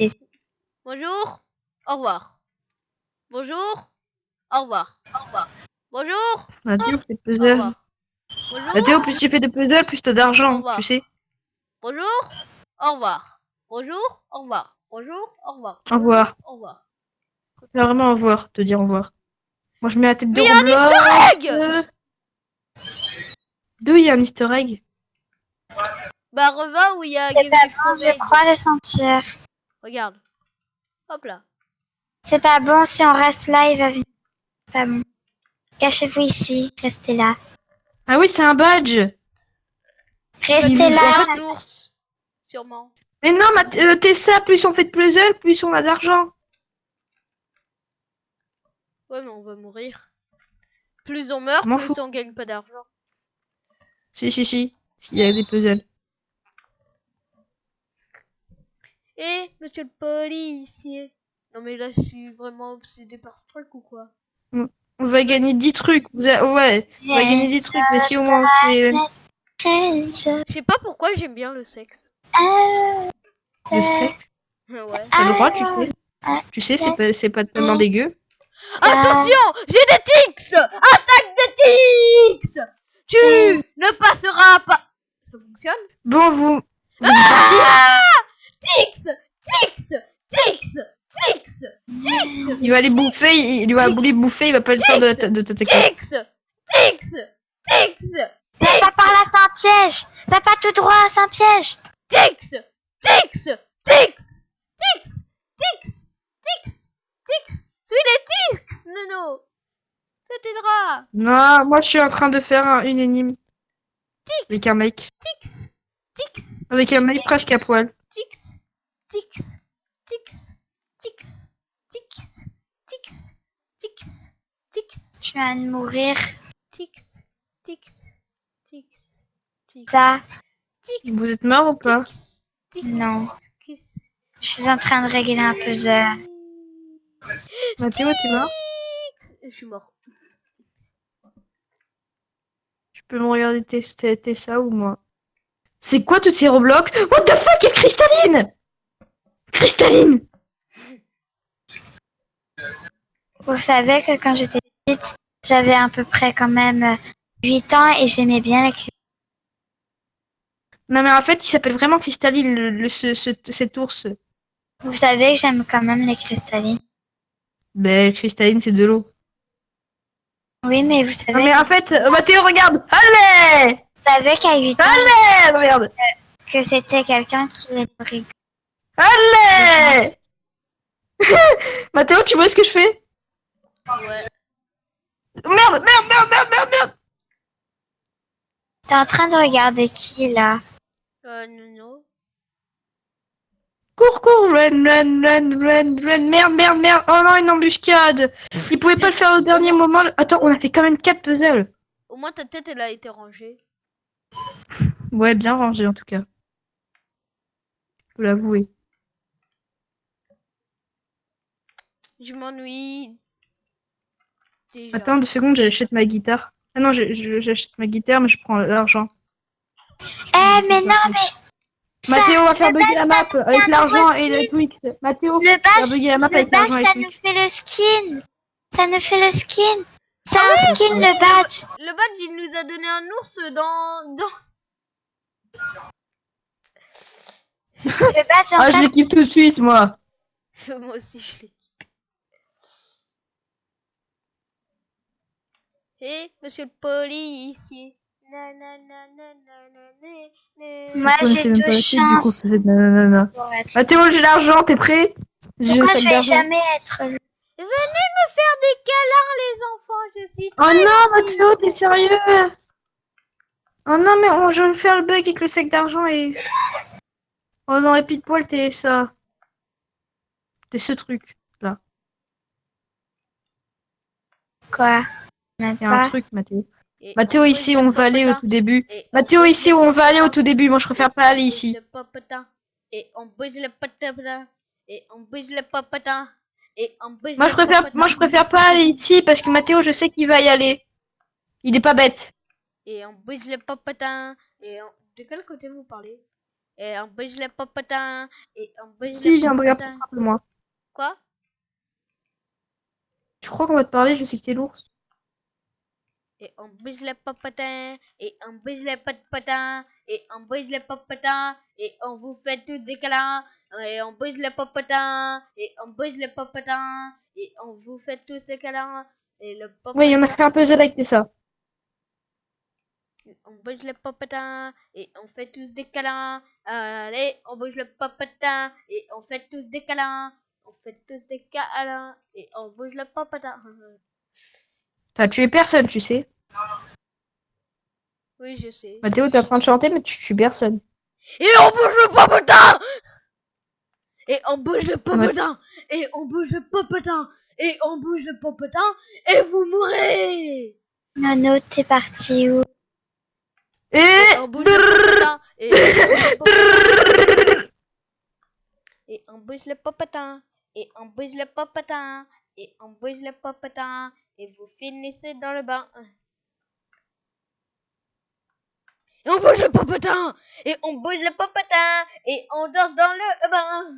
[SPEAKER 2] Bonjour. Au revoir. Bonjour. Au revoir. Au revoir. Bonjour.
[SPEAKER 3] Mathéo, c'est
[SPEAKER 2] Au
[SPEAKER 3] puzzle.
[SPEAKER 2] revoir. Bonjour.
[SPEAKER 3] Mathéo, plus tu fais de puzzle, plus t'as
[SPEAKER 2] Au
[SPEAKER 3] d'argent,
[SPEAKER 2] revoir.
[SPEAKER 3] tu sais.
[SPEAKER 2] Bonjour. Au revoir. Bonjour. Au revoir. Bonjour. Au revoir.
[SPEAKER 3] Au revoir.
[SPEAKER 2] Au revoir.
[SPEAKER 3] Faut vraiment au revoir, te dire au revoir. Moi, je mets la tête de
[SPEAKER 2] Mais il y a un
[SPEAKER 3] Roblox.
[SPEAKER 2] easter egg.
[SPEAKER 3] Deux, il y a un easter egg.
[SPEAKER 2] Bah, reva où il y a
[SPEAKER 1] C'est
[SPEAKER 2] Game
[SPEAKER 1] pas
[SPEAKER 2] du
[SPEAKER 1] bon, je
[SPEAKER 2] Fromage.
[SPEAKER 1] crois le sentir.
[SPEAKER 2] Regarde. Hop là.
[SPEAKER 1] C'est pas bon si on reste là, il va venir. Pas bon. Cachez-vous ici, restez là.
[SPEAKER 3] Ah oui, c'est un badge.
[SPEAKER 1] Restez
[SPEAKER 3] Il-
[SPEAKER 1] là.
[SPEAKER 2] Un ours. Sûrement.
[SPEAKER 3] Mais non, t'es ça, plus on fait de puzzle, plus on a d'argent.
[SPEAKER 2] Ouais, mais on va mourir. Plus on meurt,
[SPEAKER 3] M'en
[SPEAKER 2] plus
[SPEAKER 3] fous.
[SPEAKER 2] on gagne pas d'argent.
[SPEAKER 3] Si. Il y a des puzzles.
[SPEAKER 2] Eh, monsieur le policier. Non mais là, je suis vraiment obsédé par ce truc ou quoi?
[SPEAKER 3] On va gagner 10 trucs. Ouais, on va gagner 10 trucs, mais si au moins on fait
[SPEAKER 2] Je sais pas pourquoi j'aime bien le sexe.
[SPEAKER 3] le sexe,
[SPEAKER 2] Ouais.
[SPEAKER 3] t'as le droit, tu sais. Tu sais, c'est pas tellement dégueu.
[SPEAKER 2] Attention, j'ai des tics. Attaque des tics. Tu ne passeras pas. Ça fonctionne?
[SPEAKER 3] Bon, vous êtes partis?
[SPEAKER 2] Ah, tics, tics, tics, tics, tics,
[SPEAKER 3] Il va les bouffer, il va les bouffer, il va pas le temps de t'attaquer.
[SPEAKER 2] tics, tics, tics,
[SPEAKER 1] Va pas par là, c'est un piège. Va pas tout droit, c'est un piège.
[SPEAKER 2] tics, tics, tics, tics, tics, tics, tics. Suis les tics, Nono. Ça t'aidera.
[SPEAKER 3] Non, moi je suis en train de faire une énigme. Avec un mec.
[SPEAKER 2] Tics, tics,
[SPEAKER 3] Avec un mec presque à poil.
[SPEAKER 2] tics, tics, tics, tics, tics, tics, tics, tics,
[SPEAKER 1] Je viens de mourir.
[SPEAKER 2] tics, tics, tics, tics,
[SPEAKER 1] Ça,
[SPEAKER 2] tics,
[SPEAKER 3] Vous êtes mort ou pas?
[SPEAKER 2] tics,
[SPEAKER 1] non.
[SPEAKER 2] tics.
[SPEAKER 1] Je suis en train de régler un puzzle.
[SPEAKER 3] Mathéo, t'es mort?
[SPEAKER 2] Je suis mort.
[SPEAKER 3] Tu peux me regarder t'es ça ou moi? C'est quoi toutes ces Roblox? What the fuck, il y a Cristalline! Cristalline!
[SPEAKER 1] Vous savez que quand j'étais petite, j'avais à peu près quand même 8 ans et j'aimais bien les cristaux.
[SPEAKER 3] Non mais en fait, il s'appelle vraiment Cristalline, cet ours.
[SPEAKER 1] Vous savez que j'aime quand même les cristallines.
[SPEAKER 3] Ben, Cristalline, c'est de l'eau.
[SPEAKER 1] Oui, mais vous
[SPEAKER 3] Non
[SPEAKER 1] savez,
[SPEAKER 3] mais en fait, Mathéo, regarde! Allez!
[SPEAKER 1] vous savez qu'à 8 ans,
[SPEAKER 3] Allez! Regarde!
[SPEAKER 1] que c'était quelqu'un qui les nourrit.
[SPEAKER 3] Allez! Mathéo, tu vois ce que je fais?
[SPEAKER 2] Ouais.
[SPEAKER 3] Merde!
[SPEAKER 1] T'es en train de regarder qui, là?
[SPEAKER 2] Nono.
[SPEAKER 3] Cours, run! Merde! Oh non, une embuscade! Il pouvait pas le faire au dernier moment. Attends, on a fait quand même 4 puzzles.
[SPEAKER 2] Au moins ta tête elle a été rangée.
[SPEAKER 3] Ouais, bien rangé en tout cas. Faut l'avouer.
[SPEAKER 2] Je m'ennuie. Déjà.
[SPEAKER 3] Attends 2 secondes, j'achète ma guitare. Ah non, j'achète ma guitare, mais je prends l'argent.
[SPEAKER 1] Eh, mais non, mais...
[SPEAKER 3] Mathéo va faire
[SPEAKER 1] le
[SPEAKER 3] bugger
[SPEAKER 1] badge,
[SPEAKER 3] la map avec
[SPEAKER 1] un
[SPEAKER 3] l'argent
[SPEAKER 1] nouveau
[SPEAKER 3] et le Twix. Mathéo,
[SPEAKER 1] Le
[SPEAKER 3] faire
[SPEAKER 1] badge,
[SPEAKER 3] bugger la map
[SPEAKER 1] le
[SPEAKER 3] avec
[SPEAKER 1] badge,
[SPEAKER 3] l'argent et
[SPEAKER 1] ça
[SPEAKER 3] le
[SPEAKER 1] nous
[SPEAKER 3] Twix.
[SPEAKER 1] fait le skin. Ça nous fait le skin. C'est un skin, le badge.
[SPEAKER 2] Le badge il nous a donné un ours dans...
[SPEAKER 1] Le badge, en
[SPEAKER 3] Ah, je
[SPEAKER 1] face,
[SPEAKER 3] l'équipe tout de suite, moi.
[SPEAKER 2] Moi aussi je l'ai. Eh, monsieur le policier.
[SPEAKER 1] moi,
[SPEAKER 3] Vous connaissez
[SPEAKER 1] j'ai
[SPEAKER 3] même
[SPEAKER 1] de
[SPEAKER 3] pas la suite, du coup,
[SPEAKER 1] chance.
[SPEAKER 3] vous êtes nanana. Mathéo, j'ai l'argent, t'es prêt? J'ai le
[SPEAKER 1] Pourquoi
[SPEAKER 3] sac
[SPEAKER 1] je vais
[SPEAKER 3] d'argent.
[SPEAKER 1] jamais être...
[SPEAKER 2] Venez me faire des câlins les enfants, je suis
[SPEAKER 3] Oh
[SPEAKER 2] très
[SPEAKER 3] non,
[SPEAKER 2] gentille.
[SPEAKER 3] Mathéo, t'es sérieux? Oh non, mais je vais faire le bug avec le sac d'argent et... Oh non, et puis de poil, t'es ça. T'es ce truc, là.
[SPEAKER 1] Quoi? Même
[SPEAKER 3] Il y a un
[SPEAKER 1] pas.
[SPEAKER 3] truc, Mathéo.
[SPEAKER 2] Et
[SPEAKER 3] Mathéo,
[SPEAKER 2] on
[SPEAKER 3] ici
[SPEAKER 2] bouge
[SPEAKER 3] où
[SPEAKER 2] le
[SPEAKER 3] on va aller au
[SPEAKER 2] popotin.
[SPEAKER 3] tout début.
[SPEAKER 2] Et on
[SPEAKER 3] Mathéo,
[SPEAKER 2] bouge
[SPEAKER 3] ici
[SPEAKER 2] le
[SPEAKER 3] où on va aller au
[SPEAKER 2] popotin.
[SPEAKER 3] tout début. Moi, je préfère pas aller
[SPEAKER 2] On bouge
[SPEAKER 3] ici.
[SPEAKER 2] le popotin. Et on bouge le popotin. Et on bouge le popotin. Et on bouge
[SPEAKER 3] Moi,
[SPEAKER 2] le popotin.
[SPEAKER 3] je préfère pas aller ici parce que Mathéo, je sais qu'il va y aller. Il est pas bête.
[SPEAKER 2] Et on bouge le popotin. Et on... De quel côté vous parlez? Et on bouge le popotin. Et on bouge le
[SPEAKER 3] Si, il vient de regarder
[SPEAKER 2] popotin.
[SPEAKER 3] un peu moins.
[SPEAKER 2] Quoi?
[SPEAKER 3] Je crois qu'on va te parler, je sais que t'es l'ours.
[SPEAKER 2] Et on bouge le popotin. Et on bouge le popotin. Et on bouge le popotin. Et on vous fait tous des câlins. Et on bouge le popotin. Et on bouge le popotin. Et on vous fait tous des câlins. Et le
[SPEAKER 3] Oui, il y en a
[SPEAKER 2] popotin.
[SPEAKER 3] fait un peu avec ça.
[SPEAKER 2] On bouge le popotin. Et on fait tous des câlins. Allez, on bouge le popotin. Et on fait tous des câlins. On fait tous des câlins. Et on bouge le popotin.
[SPEAKER 3] T'as tué personne, tu sais.
[SPEAKER 2] Oui, je sais.
[SPEAKER 3] Mathéo, t'es en train de chanter, mais tu tues personne.
[SPEAKER 2] Et on bouge le popotin. Et on bouge le
[SPEAKER 3] Ah,
[SPEAKER 2] popotin. Et on bouge le popotin. Et on bouge le popotin. Et vous mourrez.
[SPEAKER 1] Nono, t'es parti où?
[SPEAKER 2] Et on bouge le popotin. Et on bouge le popotin. Et on bouge le popotin. Et on bouge le popotin. Et on bouge le popotin. Et vous finissez dans le bain. Et on bouge le popotin. Et on bouge le popotin. Et on danse dans le bain.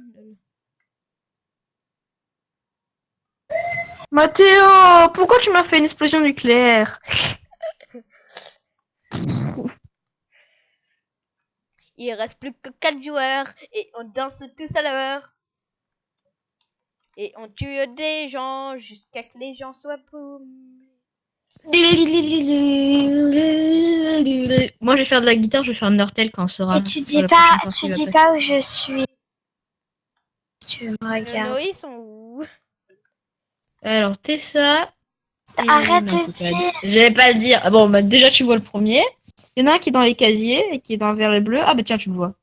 [SPEAKER 3] Mathéo, pourquoi tu m'as fait une explosion nucléaire?
[SPEAKER 2] Il reste plus que 4 joueurs. Et on danse tous à l'heure. Et on tue des gens jusqu'à que les gens soient poum.
[SPEAKER 3] Moi, je vais faire de la guitare, je vais faire Undertale quand on sera.
[SPEAKER 1] Et tu
[SPEAKER 3] dans
[SPEAKER 1] dis
[SPEAKER 3] la
[SPEAKER 1] pas,
[SPEAKER 3] prochaine partie
[SPEAKER 1] tu
[SPEAKER 3] de la
[SPEAKER 1] dis
[SPEAKER 3] page.
[SPEAKER 1] pas où je suis. Tu me
[SPEAKER 2] Nos
[SPEAKER 1] regardes.
[SPEAKER 2] ils sont où?
[SPEAKER 3] Alors, Tessa. et-
[SPEAKER 1] Arrête
[SPEAKER 3] non,
[SPEAKER 1] de dire.
[SPEAKER 3] je vais pas le dire. Ah bon, bah, déjà, tu vois le premier. Il y en a un qui est dans les casiers et qui est dans le vert et bleu. Ah, bah tiens, tu le vois.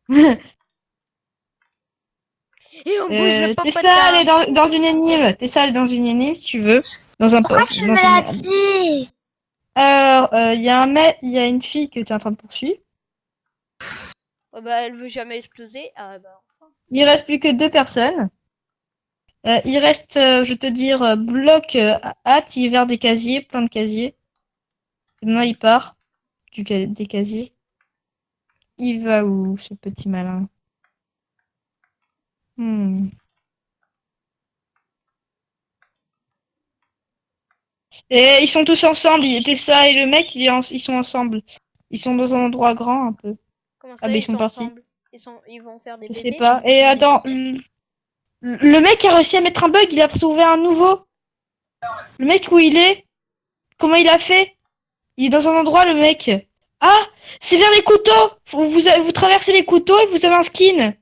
[SPEAKER 2] Et on bouge le
[SPEAKER 3] Tessa, elle
[SPEAKER 2] popotin.
[SPEAKER 3] est dans une énigme. Tessa, elle est dans une énigme, si tu veux. Dans un
[SPEAKER 1] Pourquoi tu
[SPEAKER 3] dans
[SPEAKER 1] me
[SPEAKER 3] une-
[SPEAKER 1] l'as dit?
[SPEAKER 3] Alors, il y a un mec, il y a une fille que tu es en train de poursuivre.
[SPEAKER 2] Oh bah elle veut jamais exploser. Ah bah enfin.
[SPEAKER 3] Il reste plus que 2 personnes. Il reste, je te dire, bloc hâte, il est vers des casiers, plein de casiers. Et maintenant, il part des casiers. Il va où, ce petit malin? Et ils sont tous ensemble. Tessa et le mec, ils sont ensemble. Ils sont dans un endroit grand, un peu.
[SPEAKER 2] Comment
[SPEAKER 3] Ah,
[SPEAKER 2] ça
[SPEAKER 3] bah, ils
[SPEAKER 2] ils
[SPEAKER 3] sont
[SPEAKER 2] sont
[SPEAKER 3] partis.
[SPEAKER 2] ensemble? Ils vont faire des
[SPEAKER 3] Je sais
[SPEAKER 2] bébés?
[SPEAKER 3] pas. Et attends, le mec a réussi à mettre un bug, il a trouvé un nouveau. Le mec, où il est? Comment il a fait? Il est dans un endroit, le mec. Ah, c'est vers les couteaux. Vous traversez les couteaux et vous avez un skin.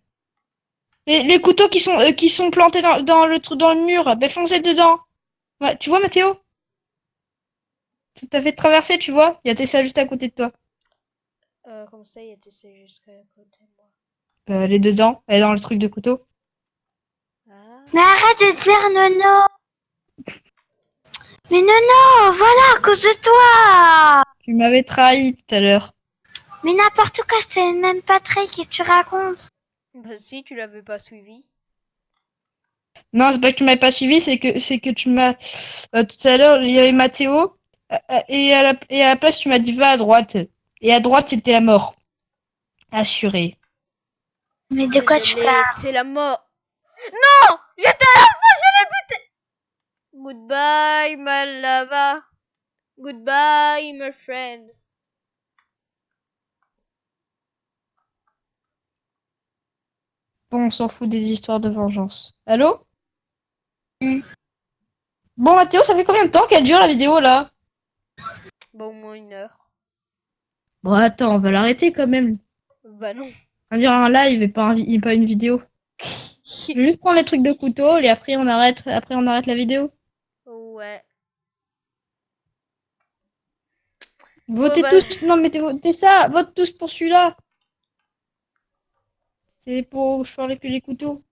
[SPEAKER 3] Et les couteaux qui sont plantés dans le trou dans le mur, ben foncez dedans. Ouais, tu vois, Mathéo? T'as fait traverser, tu vois? Il y a Tessa juste à côté de toi.
[SPEAKER 2] Comme ça il était jusqu'à côté de moi.
[SPEAKER 3] Elle est dedans, elle est dans le truc de couteau.
[SPEAKER 2] Ah.
[SPEAKER 1] Mais arrête de dire Nono. Mais Nono, voilà, à cause de toi.
[SPEAKER 3] Tu m'avais trahi tout à l'heure.
[SPEAKER 1] Mais n'importe quoi, je t'ai même pas trahi, qu'est-ce que tu racontes?
[SPEAKER 2] Bah si tu l'avais pas suivi.
[SPEAKER 3] Non, c'est pas que tu m'avais pas suivi, c'est que tu m'as tout à l'heure, il y avait Mathéo et à la place tu m'as dit va à droite. Et à droite, c'était la mort. Assuré.
[SPEAKER 1] Mais de quoi tu parles?
[SPEAKER 2] C'est la mort. Non, j'étais à la fin, je l'ai buté. Goodbye my lover. Goodbye my friend.
[SPEAKER 3] Bon, on s'en fout des histoires de vengeance. Allô?
[SPEAKER 1] Mm.
[SPEAKER 3] Bon, Mathéo, ça fait combien de temps qu'elle dure la vidéo là?
[SPEAKER 2] Bah au moins 1 heure.
[SPEAKER 3] Bon, attends, on va l'arrêter quand même.
[SPEAKER 2] Bah non.
[SPEAKER 3] On dirait un live et pas une vidéo. Je vais juste prendre les trucs de couteau et après on arrête la vidéo.
[SPEAKER 2] Ouais.
[SPEAKER 3] Votez
[SPEAKER 2] bah-
[SPEAKER 3] tous. Non, mettez ça. Vote tous pour celui-là. C'est pour faire les couteaux.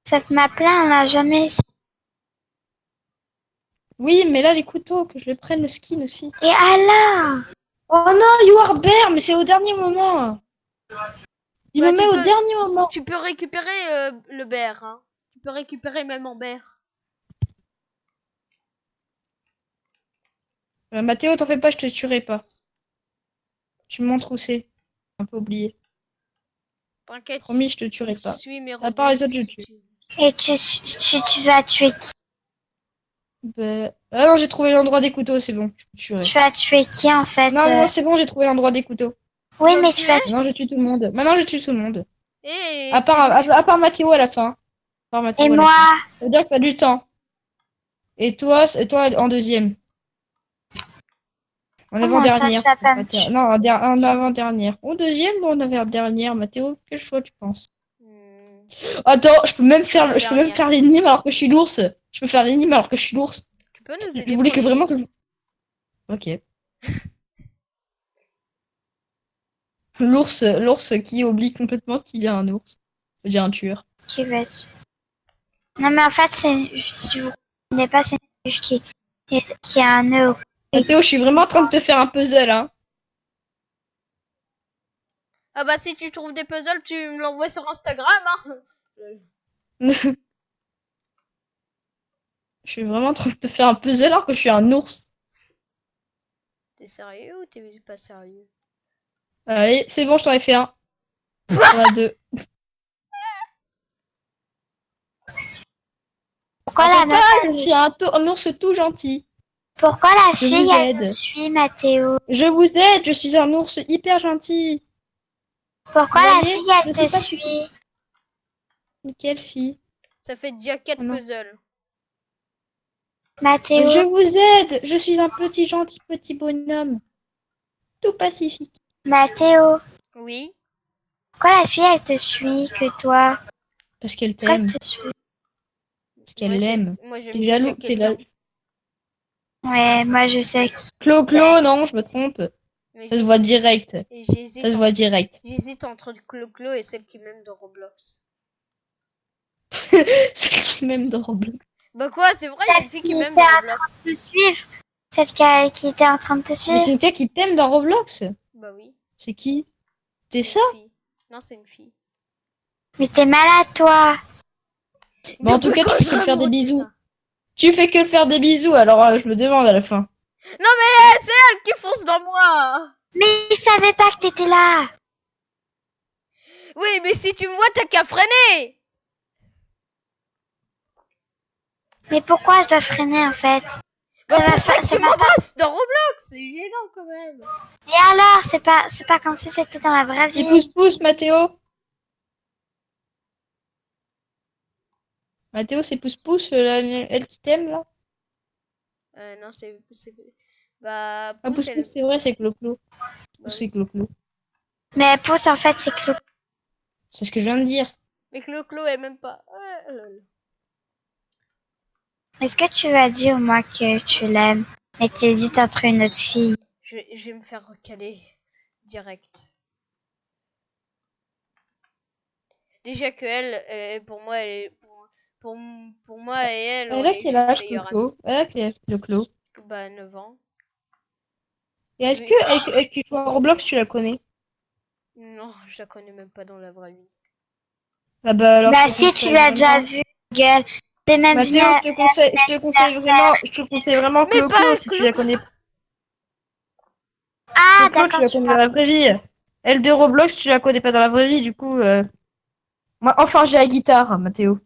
[SPEAKER 1] Cette map-là, on l'a jamais...
[SPEAKER 3] Oui, mais là, les couteaux, que je les prenne le skin aussi.
[SPEAKER 1] Et alors?
[SPEAKER 3] Oh non, you are bear, mais c'est au dernier moment. Il
[SPEAKER 2] Bah,
[SPEAKER 3] me met au dernier moment.
[SPEAKER 2] Tu peux récupérer le bear. Hein. Tu peux récupérer même en bear.
[SPEAKER 3] Mathéo, t'en fais pas, je te tuerai pas. Tu me montres où c'est. Un peu oublié.
[SPEAKER 2] T'inquiète.
[SPEAKER 3] Promis, je te tuerai pas.
[SPEAKER 2] Suis mes
[SPEAKER 3] À part les
[SPEAKER 2] Roblox,
[SPEAKER 3] autres, je tue.
[SPEAKER 1] Et tu vas tuer qui?
[SPEAKER 3] Bah... Ah non, j'ai trouvé l'endroit des couteaux, c'est bon. Je te tuerai.
[SPEAKER 1] Tu vas tuer qui en fait?
[SPEAKER 3] Non, non, c'est bon, j'ai trouvé l'endroit des couteaux.
[SPEAKER 1] Oui,
[SPEAKER 2] vas
[SPEAKER 1] mais
[SPEAKER 2] le
[SPEAKER 1] tu vas
[SPEAKER 2] tuer?
[SPEAKER 3] Maintenant, je tue tout le monde. Maintenant, je tue tout le monde.
[SPEAKER 2] Et
[SPEAKER 3] À part Mathéo à la fin. À part Mathéo
[SPEAKER 1] Et
[SPEAKER 3] à la
[SPEAKER 1] moi?
[SPEAKER 3] fin. Ça veut dire que t'as du temps. Et toi en deuxième. En
[SPEAKER 1] Comment ça,
[SPEAKER 3] avant-dernière.
[SPEAKER 1] tu vas pas me tuer?
[SPEAKER 3] Non, en avant-dernière. En deuxième ou en avant-dernière, Mathéo? Quel choix tu penses? Attends, je peux même faire l'énigme alors que je suis l'ours. Je peux faire l'énigme alors que je suis l'ours.
[SPEAKER 2] Tu peux nous
[SPEAKER 3] Je
[SPEAKER 2] aider
[SPEAKER 3] voulais
[SPEAKER 2] pour
[SPEAKER 3] que
[SPEAKER 2] les
[SPEAKER 3] vraiment
[SPEAKER 2] livres
[SPEAKER 3] que... Ok. L'ours qui oublie complètement qu'il est un ours. Je veux dire un tueur.
[SPEAKER 1] Qui va tuer? Non, mais en fait, si vous connaissez pas, c'est une juge qui a un nœud.
[SPEAKER 3] Mathéo, je suis vraiment en train de te faire un puzzle, hein.
[SPEAKER 2] Ah bah si tu trouves des puzzles, tu me l'envoies sur Instagram, hein.
[SPEAKER 3] Je suis vraiment en train de te faire un puzzle alors que je suis un ours.
[SPEAKER 2] T'es sérieux ou t'es pas sérieux?
[SPEAKER 3] Allez, c'est bon, je t'en ai fait un. On a deux.
[SPEAKER 1] Pourquoi la meuf,
[SPEAKER 3] Je suis un ours tout gentil.
[SPEAKER 1] pourquoi la
[SPEAKER 3] Je
[SPEAKER 1] fille,
[SPEAKER 3] vous
[SPEAKER 1] elle
[SPEAKER 3] aide.
[SPEAKER 1] me suit, Mathéo?
[SPEAKER 3] Je vous aide, je suis un ours hyper gentil.
[SPEAKER 1] Pourquoi
[SPEAKER 3] Vous
[SPEAKER 1] la
[SPEAKER 3] voyez,
[SPEAKER 1] fille, elle
[SPEAKER 3] je sais
[SPEAKER 1] te
[SPEAKER 3] pas
[SPEAKER 1] suit?
[SPEAKER 3] Quelle fille?
[SPEAKER 2] Ça fait déjà 4
[SPEAKER 3] Oh non.
[SPEAKER 2] puzzles.
[SPEAKER 1] Mathéo,
[SPEAKER 3] Je vous aide, je suis un petit gentil petit bonhomme. Tout pacifique.
[SPEAKER 1] Mathéo,
[SPEAKER 2] Oui.
[SPEAKER 1] pourquoi la fille, elle te suit que toi?
[SPEAKER 3] Parce qu'elle
[SPEAKER 1] Pourquoi
[SPEAKER 3] t'aime.
[SPEAKER 1] elle te suit?
[SPEAKER 3] Parce qu'elle l'aime.
[SPEAKER 2] Moi j'aime
[SPEAKER 3] T'es
[SPEAKER 2] déjà
[SPEAKER 3] jaloux, t'es
[SPEAKER 2] quelqu'un.
[SPEAKER 1] Ouais, moi, je sais qui.
[SPEAKER 3] Clo, non, je me trompe.
[SPEAKER 2] Mais
[SPEAKER 3] Ça se voit direct.
[SPEAKER 2] et
[SPEAKER 3] Ça se voit direct.
[SPEAKER 2] j'hésite entre Clo-Clo et celle qui m'aime de Roblox.
[SPEAKER 3] Celle qui m'aime dans Roblox.
[SPEAKER 2] Bah quoi, c'est vrai, il y a une
[SPEAKER 1] Celle
[SPEAKER 2] fille
[SPEAKER 1] qui
[SPEAKER 2] qui m'aime
[SPEAKER 1] était
[SPEAKER 2] de
[SPEAKER 1] en
[SPEAKER 2] Roblox.
[SPEAKER 1] train de te suivre. Celle qui était en train de te
[SPEAKER 3] Mais
[SPEAKER 1] suivre.
[SPEAKER 3] quelqu'un qui t'aime dans Roblox?
[SPEAKER 2] Bah oui.
[SPEAKER 3] C'est qui? T'es
[SPEAKER 2] C'est
[SPEAKER 3] ça?
[SPEAKER 2] une fille. Non, c'est une fille.
[SPEAKER 1] Mais t'es malade, toi.
[SPEAKER 3] Bon, en tout
[SPEAKER 2] Depuis
[SPEAKER 3] cas,
[SPEAKER 2] quand
[SPEAKER 3] tu
[SPEAKER 2] je
[SPEAKER 3] fais que le faire des
[SPEAKER 2] remontais
[SPEAKER 3] bisous.
[SPEAKER 2] ça?
[SPEAKER 3] Tu fais que le faire des bisous, alors je me demande à la fin.
[SPEAKER 2] Non mais c'est elle qui fonce dans moi.
[SPEAKER 1] Mais je savais pas que t'étais là.
[SPEAKER 2] Oui, mais si tu me vois, t'as qu'à freiner.
[SPEAKER 1] Mais pourquoi je dois freiner, en fait?
[SPEAKER 2] Bah
[SPEAKER 1] Ça va
[SPEAKER 2] pourquoi
[SPEAKER 1] faire, ça
[SPEAKER 2] tu
[SPEAKER 1] va pas.
[SPEAKER 2] m'embrasses dans Roblox? C'est gênant quand même.
[SPEAKER 1] Et alors, c'est pas comme si c'était dans la vraie
[SPEAKER 3] Et
[SPEAKER 1] vie.
[SPEAKER 3] pouce, Mathéo. Mathéo, c'est pouce, elle qui t'aime, là.
[SPEAKER 2] Non, bah
[SPEAKER 3] Ah,
[SPEAKER 2] pouce,
[SPEAKER 3] pouce, c'est vrai, c'est Clo-Clo.
[SPEAKER 2] Bah
[SPEAKER 3] C'est
[SPEAKER 2] oui.
[SPEAKER 3] Clo-Clo.
[SPEAKER 1] Mais pouce, en fait, c'est Clo.
[SPEAKER 3] C'est ce que je viens de dire.
[SPEAKER 2] Mais Clo-Clo est même pas. Ouais, lol.
[SPEAKER 1] Est-ce que tu vas dire au moins que tu l'aimes, mais t'hésites entre une autre fille?
[SPEAKER 2] Je vais me faire recaler direct. Déjà que pour moi, elle est pour moi et elle, on
[SPEAKER 3] Elle a
[SPEAKER 2] est
[SPEAKER 3] quel
[SPEAKER 2] juste
[SPEAKER 3] âge,
[SPEAKER 2] meilleures amies.
[SPEAKER 3] Clo-Clo? Elle a quel âge, Clo-Clo?
[SPEAKER 2] Bah 9 ans.
[SPEAKER 3] Et est-ce
[SPEAKER 2] Oui.
[SPEAKER 3] que elle qui joue à Roblox, tu la connais?
[SPEAKER 2] Non, je la connais même pas dans la vraie vie.
[SPEAKER 3] Ah bah alors,
[SPEAKER 1] Bah
[SPEAKER 3] je te
[SPEAKER 1] si, tu
[SPEAKER 3] conseille
[SPEAKER 1] l'as déjà
[SPEAKER 3] vraiment-
[SPEAKER 1] vu, Google. T'es même venu
[SPEAKER 3] Mathéo,
[SPEAKER 1] à
[SPEAKER 3] je te conseille vraiment
[SPEAKER 2] Mais
[SPEAKER 3] Clo-Clo
[SPEAKER 2] pas
[SPEAKER 3] si tu la connais.
[SPEAKER 1] Ah,
[SPEAKER 3] Clo-Clo, tu
[SPEAKER 1] d'accord,
[SPEAKER 3] la
[SPEAKER 1] tu
[SPEAKER 3] connais dans
[SPEAKER 1] parles.
[SPEAKER 3] la vraie vie. Elle de Roblox, tu la connais pas dans la vraie vie, du coup. Moi, enfin, j'ai la guitare, Mathéo.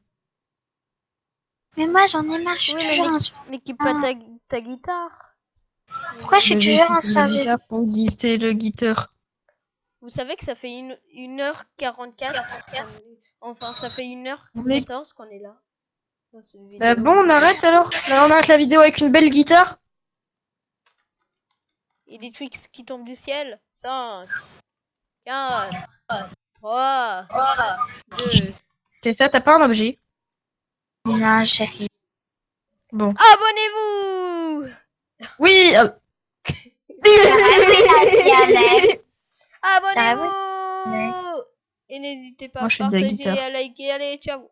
[SPEAKER 1] Mais moi, j'en ai marre, je suis
[SPEAKER 2] Oui,
[SPEAKER 1] toujours en...
[SPEAKER 2] n'équipe pas ta guitare.
[SPEAKER 1] Pourquoi je suis
[SPEAKER 3] Mais j'ai
[SPEAKER 1] toujours en
[SPEAKER 3] écouté la
[SPEAKER 1] charge?
[SPEAKER 3] guitare pour guiter le guitare.
[SPEAKER 2] Vous savez que ça fait 1h44. Enfin, ça fait
[SPEAKER 3] Oui.
[SPEAKER 2] 1h14 qu'on est là. Dans cette vidéo.
[SPEAKER 3] Bah bon, on arrête alors. Là, on arrête la vidéo avec une belle guitare.
[SPEAKER 2] Et des Twix qui tombent du ciel. 5, 4, 3, 2.
[SPEAKER 3] C'est ça, t'as pas un objet?
[SPEAKER 1] Non, chérie.
[SPEAKER 3] Bon.
[SPEAKER 2] Abonnez-vous!
[SPEAKER 3] Oui.
[SPEAKER 1] Arrête la dialecte.
[SPEAKER 2] Abonnez-vous. Et n'hésitez pas
[SPEAKER 3] Moi,
[SPEAKER 2] à
[SPEAKER 3] je suis
[SPEAKER 2] partager
[SPEAKER 3] déguiseur.
[SPEAKER 2] et à liker. Allez, ciao.